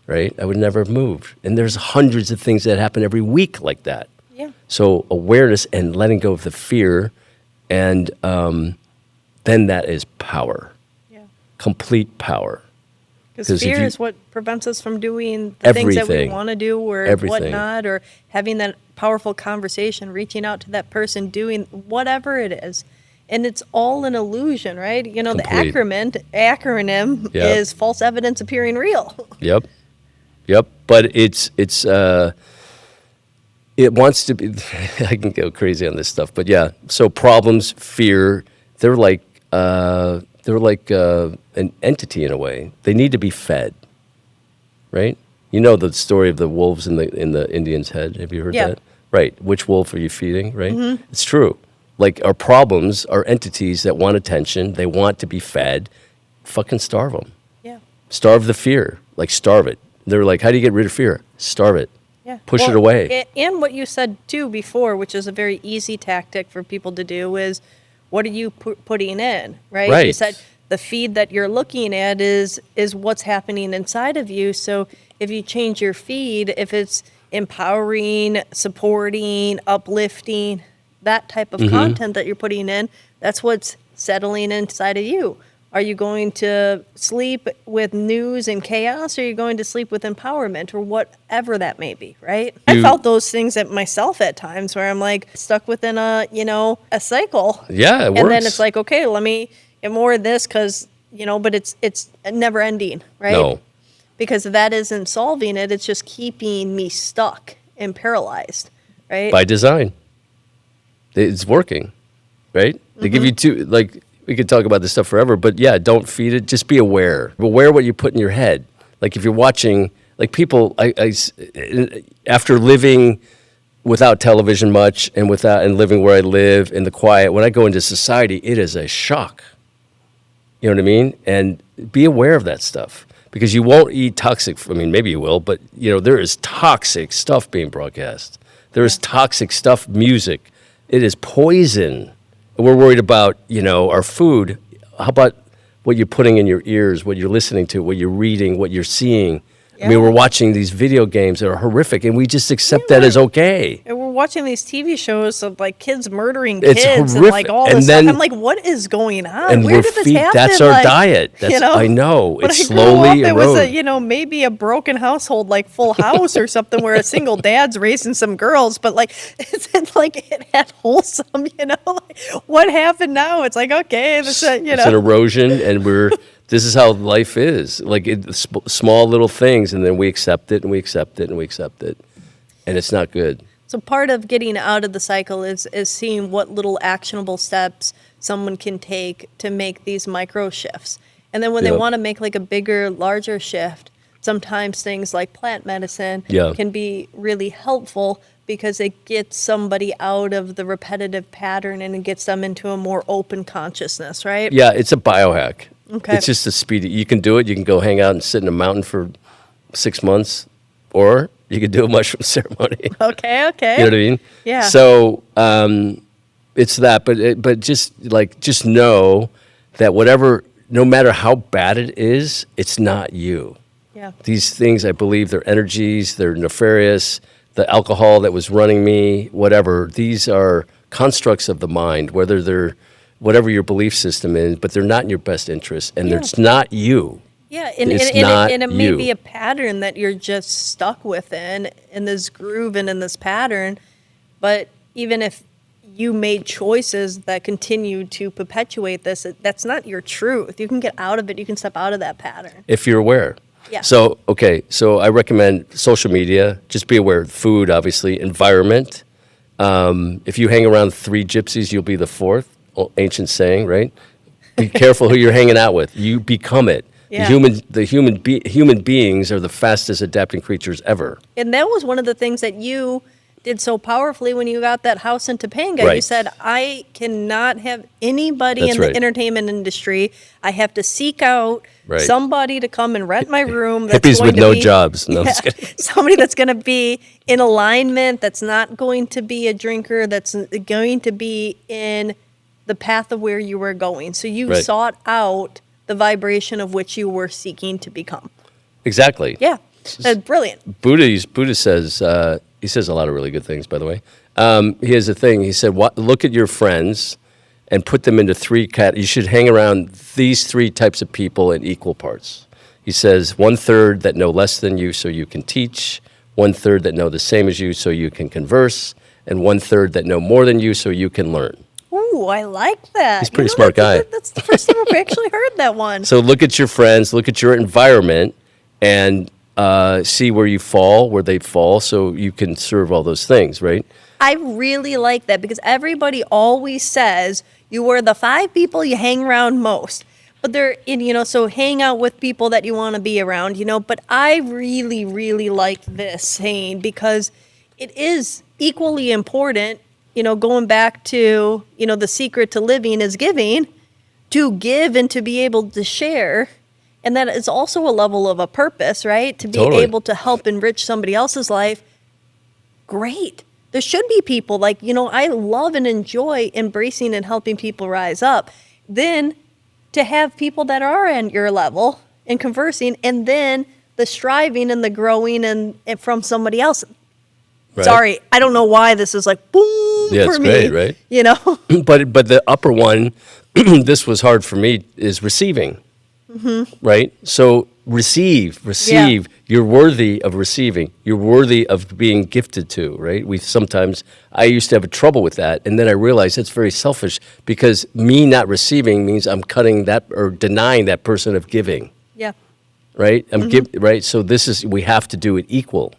right, I would never have moved. And there's hundreds of things that happen every week like that. Yeah. So awareness and letting go of the fear, and then that is power, complete power. Because fear is what prevents us from doing the things that we want to do or Everything. whatnot, or having that powerful conversation, reaching out to that person, doing whatever it is. And it's all an illusion, right? You know, Complete. the acronym Yep. is false evidence appearing real. Yep. Yep. But it wants to be, I can go crazy on this stuff, but yeah. So problems, fear, they're like an entity in a way. They need to be fed, right? You know the story of the wolves in the Indian's head. Have you heard Yeah. that? Right. Which wolf are you feeding? Right. It's true. Like our problems are entities that want attention. They want to be fed. Fucking starve them. Yeah. Starve the fear. Like starve it. They're like, how do you get rid of fear? Starve it. Yeah. Push Well, it away. And what you said too before, which is a very easy tactic for people to do, is what are you putting in, right? You Right. said the feed that you're looking at is what's happening inside of you. So if you change your feed, if it's empowering, supporting, uplifting, that type of content that you're putting in, that's what's settling inside of you. Are you going to sleep with news and chaos, or are you going to sleep with empowerment, or whatever that may be, right? I felt those things at myself at times where I'm like stuck within a cycle. Yeah, it And works. then it's like, okay, let me get more of this because, but it's never ending, right? No. Because if that isn't solving it, it's just keeping me stuck and paralyzed, right? By design. It's working, right? They give you two, like, we could talk about this stuff forever, but yeah, don't feed it. Just be aware. Aware what you put in your head. Like if you're watching, like people, after living without television much and living where I live in the quiet, when I go into society, it is a shock. You know what I mean? And be aware of that stuff because you won't eat toxic. I mean, maybe you will, but there is toxic stuff being broadcast. There is toxic stuff, music. It is poison. We're worried about, our food. How about what you're putting in your ears, what you're listening to, what you're reading, what you're seeing? I mean, we're watching these video games that are horrific, and we just accept that as okay. And we're watching these TV shows of like kids murdering It's kids and horrific. like all And this then- stuff. I'm like, what is going on? And Where we're did this happen? that's our Like, diet. That's, I know. When It's I slowly grew up, it was eroding. maybe a broken household like Full House or something where a single dad's raising some girls, but like it's like it had wholesome, like, what happened now? It's like, okay, this It's an erosion, and this is how life is. Like small little things, and then we accept it, and we accept it, and we accept it, and it's not good. So part of getting out of the cycle is seeing what little actionable steps someone can take to make these micro shifts. And then when they Yep. want to make like a bigger, larger shift, sometimes things like plant medicine Yeah. can be really helpful because it gets somebody out of the repetitive pattern and it gets them into a more open consciousness, right? Yeah, it's a biohack. Okay. It's just a speedy. You can do it. You can go hang out and sit in a mountain for 6 months, or you could do a mushroom ceremony. Okay. You know what I mean? Yeah. So it's that, but just know that no matter how bad it is, it's not you. Yeah. These things, I believe, they're energies. They're nefarious. The alcohol that was running me, whatever. These are constructs of the mind, whether they're whatever your belief system is, but they're not in your best interest, and it's not you. Yeah, It's not and it may you. be a pattern that you're just stuck within in this groove and in this pattern. But even if you made choices that continue to perpetuate this, that's not your truth. You can get out of it. You can step out of that pattern. If you're aware. Yeah. So I recommend social media. Just be aware. Food, obviously. Environment. If you hang around 3 gypsies, you'll be the 4th. Ancient saying, right? Be careful who you're hanging out with. You become it. Yeah. Human beings are the fastest adapting creatures ever. And that was one of the things that you did so powerfully when you got that house in Topanga. You Right. said, I cannot have anybody That's in the right. entertainment industry. I have to seek out Right. somebody to come and rent my room. That's Hippies going with to no be- jobs. No, I'm just kidding. Somebody that's going to be in alignment, that's not going to be a drinker, that's going to be in the path of where you were going. So you Right. sought out the vibration of which you were seeking to become. Exactly. Yeah, that's brilliant. Buddha says, he says a lot of really good things, by the way. He has a thing. He said, look at your friends and put them into 3 categories. You should hang around these 3 types of people in equal parts. He says 1/3 that know less than you so you can teach, 1/3 that know the same as you so you can converse, and 1/3 that know more than you so you can learn. Ooh, I like that. He's a pretty smart guy. That's the first time I've actually heard that one. So look at your friends, look at your environment, and see where you fall, where they fall, so you can serve all those things, right? I really like that because everybody always says you are the 5 people you hang around most. But they're in, so hang out with people that you want to be around, but I really, really like this saying because it is equally important, going back to, the secret to living is giving, to give and to be able to share. And that is also a level of a purpose, right? To be Totally. able to help enrich somebody else's life. Great. There should be people like, I love and enjoy embracing and helping people rise up. Then to have people that are at your level and conversing, and then the striving and the growing and from somebody else. Right. Sorry, I don't know why this is like boom Yeah, for it's me. great, right? But the upper one, this was hard for me, is receiving. Right? So receive. Yeah. You're worthy of receiving. You're worthy of being gifted to, right? I used to have trouble with that. And then I realized it's very selfish because me not receiving means I'm cutting that or denying that person of giving, Yeah. right? Right? So we have to do it equal.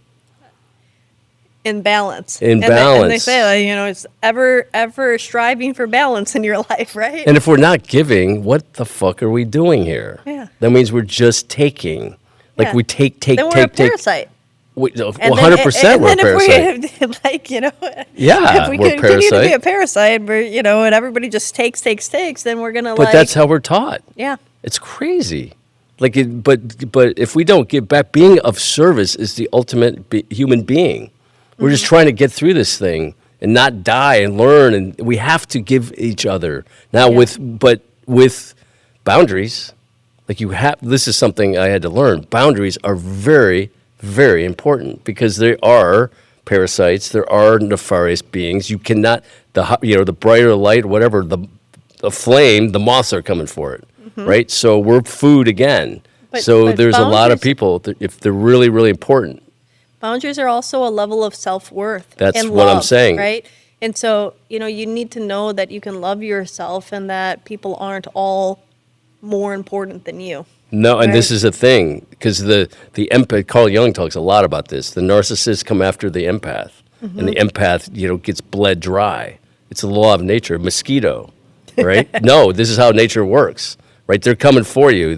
In balance. In And they balance. say, it's ever striving for balance in your life, right? And if we're not giving, what the fuck are we doing here? Yeah. That means we're just taking. Like Yeah. we take. Then we're a parasite. 100% we're a parasite. Yeah, if we we're a continue to be a parasite. parasite, and everybody just takes, then we're gonna But that's how we're taught. yeah. It's crazy. But if we don't give back, being of service is the ultimate human being. We're just trying to get through this thing and not die and learn, and we have to give each other now Yeah. with boundaries. This is something I had to learn. Boundaries are very, very important because there are parasites, there are nefarious beings. You cannot the brighter the light, whatever the flame, the moths are coming for it, right? So we're food again. But There's a lot of boundaries- people if they're really, really important. Boundaries are also a level of self-worth. That's and what I'm love, saying. Right? And so, you need to know that you can love yourself and that people aren't all more important than you. No, and this Right. is a thing because the empath. Carl Jung talks a lot about this. The narcissists come after the empath, and the empath, gets bled dry. It's a law of nature. Mosquito, right? No, this is how nature works, right? They're coming for you.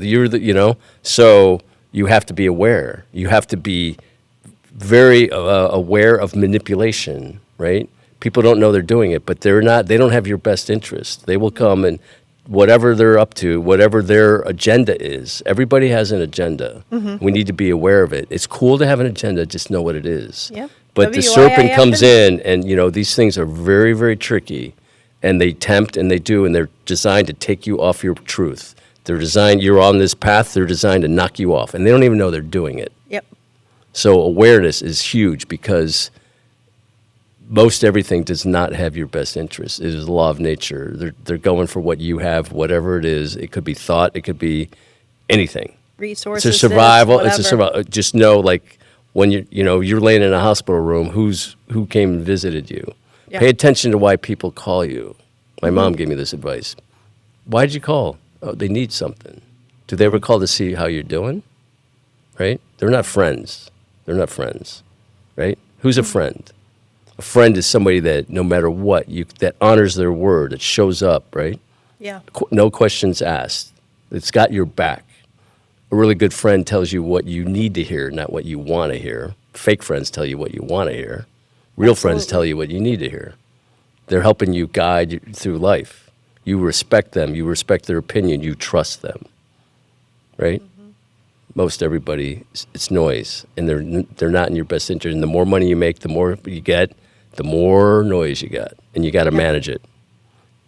So you have to be aware. You have to be very aware of manipulation, right? People don't know they're doing it, but they're not. They don't have your best interest. They will come and whatever they're up to, whatever their agenda is. Everybody has an agenda. We need to be aware of it. It's cool to have an agenda. Just know what it is. Yep. But the WIIFM. serpent comes in, and these things are very, very tricky, and they tempt and they do, and they're designed to take you off your truth. They're designed. You're on this path. They're designed to knock you off, and they don't even know they're doing it. Yep. So awareness is huge because most everything does not have your best interest. It is the law of nature. They're going for what you have, whatever it is. It could be thought. It could be anything. Resources. It's a survival. This, It's a survival. Just know, like when you're laying in a hospital room, who came and visited you. Yeah. Pay attention to why people call you. My mom gave me this advice. Why did you call? Oh, they need something. Do they ever call to see how you're doing? Right? They're not friends. They're not friends. Right? Who's a friend? A friend is somebody that no matter what, that honors their word, that shows up, right? Yeah. No questions asked. It's got your back. A really good friend tells you what you need to hear, not what you want to hear. Fake friends tell you what you want to hear. Real friends tell you what you need to hear. They're helping you guide you through life. You respect them. You respect their opinion. You trust them, right? Most everybody, it's noise, and they're not in your best interest. And the more money you make, the more you get, the more noise you got, and you got to manage it.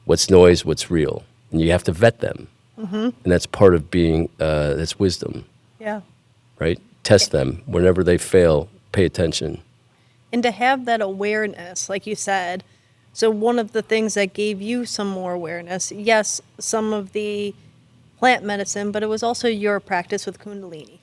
What's noise? What's real? And you have to vet them, and that's part of being. That's wisdom, Yeah. right? Test them whenever they fail. Pay attention. And to have that awareness, like you said, so one of the things that gave you some more awareness, yes, some of the plant medicine, but it was also your practice with Kundalini.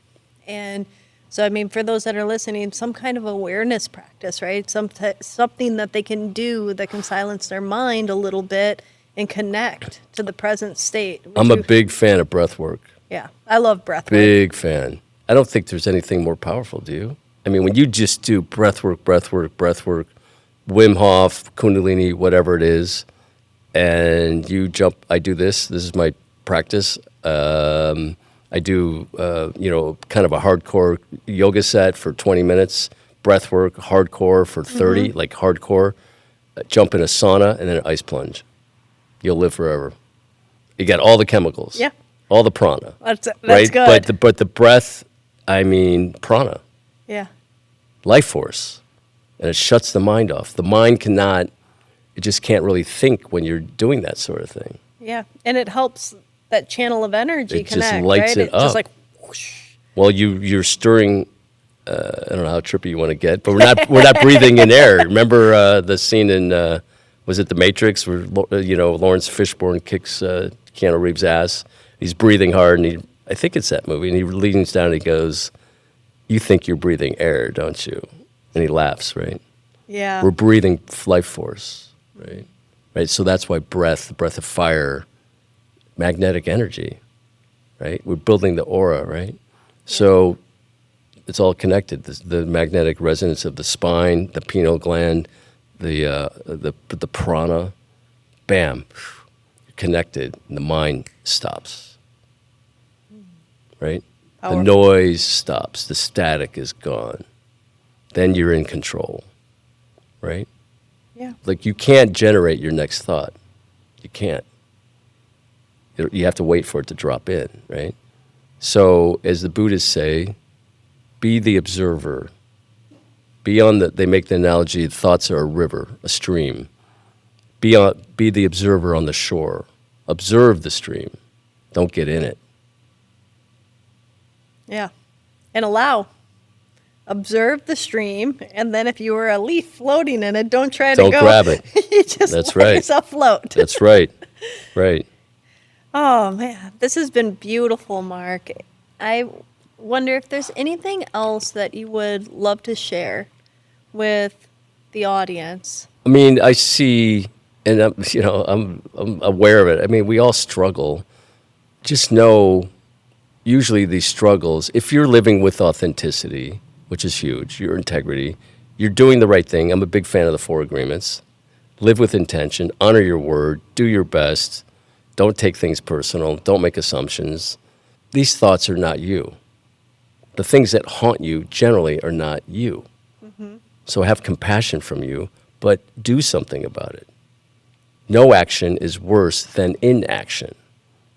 And So, I mean, for those that are listening, some kind of awareness practice, right? Something that they can do that can silence their mind a little bit and connect to the present state. I'm a big fan of breath work. Yeah, I love breath work. Big fan. I don't think there's anything more powerful, do you? I mean, when you just do breath work, Wim Hof, Kundalini, whatever it is, and you jump, I do this. This is my practice. I do, kind of a hardcore yoga set for 20 minutes, breath work, hardcore for 30, like hardcore, jump in a sauna, and then an ice plunge. You'll live forever. You got all the chemicals. Yeah. All the prana. That's right? good. But the breath, I mean, prana, Yeah. life force, and it shuts the mind off. The mind cannot, it just can't really think when you're doing that sort of thing. Yeah. And it helps that channel of energy It just connect, lights right? it up. Just like whoosh. Well, you're stirring. I don't know how trippy you want to get, but we're not breathing in air. Remember the scene in was it The Matrix where Lawrence Fishburne kicks Keanu Reeves' ass? He's breathing hard, and I think it's that movie, and he leans down and he goes, "You think you're breathing air, don't you?" And he laughs, right? Yeah. We're breathing life force, right? Right. So that's why the breath of fire, magnetic energy, right? We're building the aura, right? So it's all connected. The magnetic resonance of the spine, the pineal gland, the prana, bam, you're connected, and the mind stops, right? Powerful. The noise stops. The static is gone. Then you're in control, right? Yeah. Like you can't generate your next thought. You can't. You have to wait for it to drop in, right? So, as the Buddhists say, be the observer. They make the analogy, thoughts are a river, a stream. Be the observer on the shore. Observe the stream. Don't get in it. Yeah. And allow. Observe the stream, and then if you were a leaf floating in it, don't try to go. Don't grab it. You just That's let right. yourself float. That's right. Right. Oh, man. This has been beautiful, Mark. I wonder if there's anything else that you would love to share with the audience. I mean, I see, and I'm aware of it. I mean, we all struggle. Just know, usually these struggles, if you're living with authenticity, which is huge, your integrity, you're doing the right thing. I'm a big fan of the 4 agreements. Live with intention, honor your word, do your best, don't take things personal, don't make assumptions. These thoughts are not you. The things that haunt you generally are not you. So have compassion from you, but do something about it. No action is worse than inaction.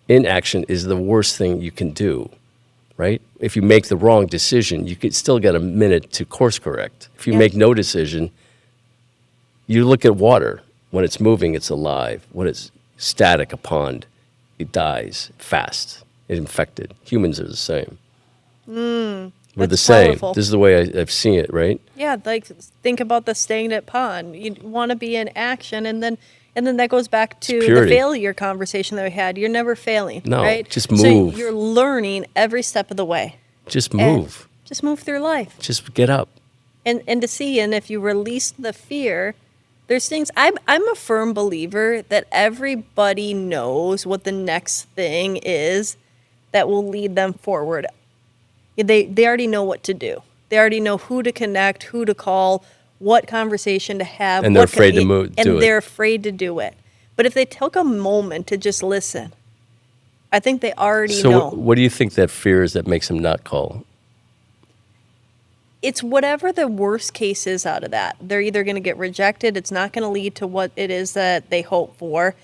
Inaction is the worst thing you can do, right? If you make the wrong decision, you could still get a minute to course correct. If you make no decision, you look at water. When it's moving, it's alive. When it's static, a pond, it dies fast. It's infected. Humans are the same. We're the same. Powerful. This is the way I've seen it, right? Yeah, like think about the stagnant pond. You want to be in action, and then that goes back to the purity. failure conversation that we had. You're never failing, No, right? just move. So you're learning every step of the way. Just And move. just move through life. Just get up. And to see, and if you release the fear, there's things. I'm a firm believer that everybody knows what the next thing is that will lead them forward. They already know what to do. They already know who to connect, who to call, what conversation to have. And they're what afraid to do do it. they're afraid to do it. But if they took a moment to just listen, I think they already know. So what do you think that fear is that makes them not call? It's whatever the worst case is out of that. They're either going to get rejected. It's not going to lead to what it is that they hope for.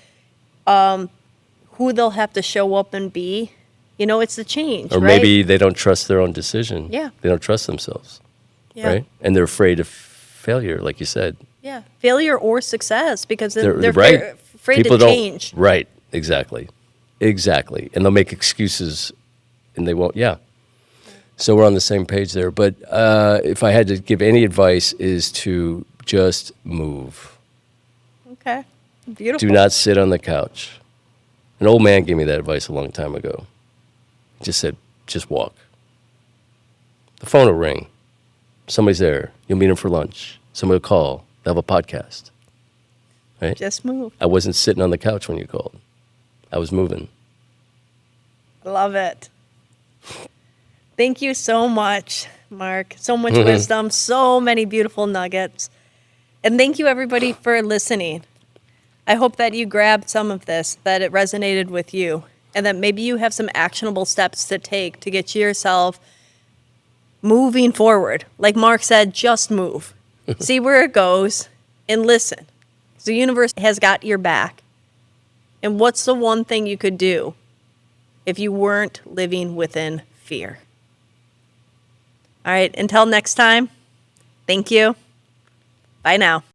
Who they'll have to show up and be. It's the change, Or right? maybe they don't trust their own decision. Yeah. They don't trust themselves, Yeah. right? And they're afraid of failure, like you said. Yeah, failure or success, because they're right. afraid People to don't- change. Right, exactly. And they'll make excuses, and they won't, yeah. So we're on the same page there. But if I had to give any advice is to just move. Okay, beautiful. Do not sit on the couch. An old man gave me that advice a long time ago. Just said, just walk. The phone will ring. Somebody's there. You'll meet them for lunch. Somebody will call. They'll have a podcast. Right? Just move. I wasn't sitting on the couch when you called. I was moving. Love it. Thank you so much, Mark. So much wisdom, so many beautiful nuggets. And thank you, everybody, for listening. I hope that you grabbed some of this, that it resonated with you, and that maybe you have some actionable steps to take to get yourself moving forward. Like Mark said, just move. See where it goes and listen. The universe has got your back. And what's the one thing you could do if you weren't living within fear? All right, until next time, thank you. Bye now.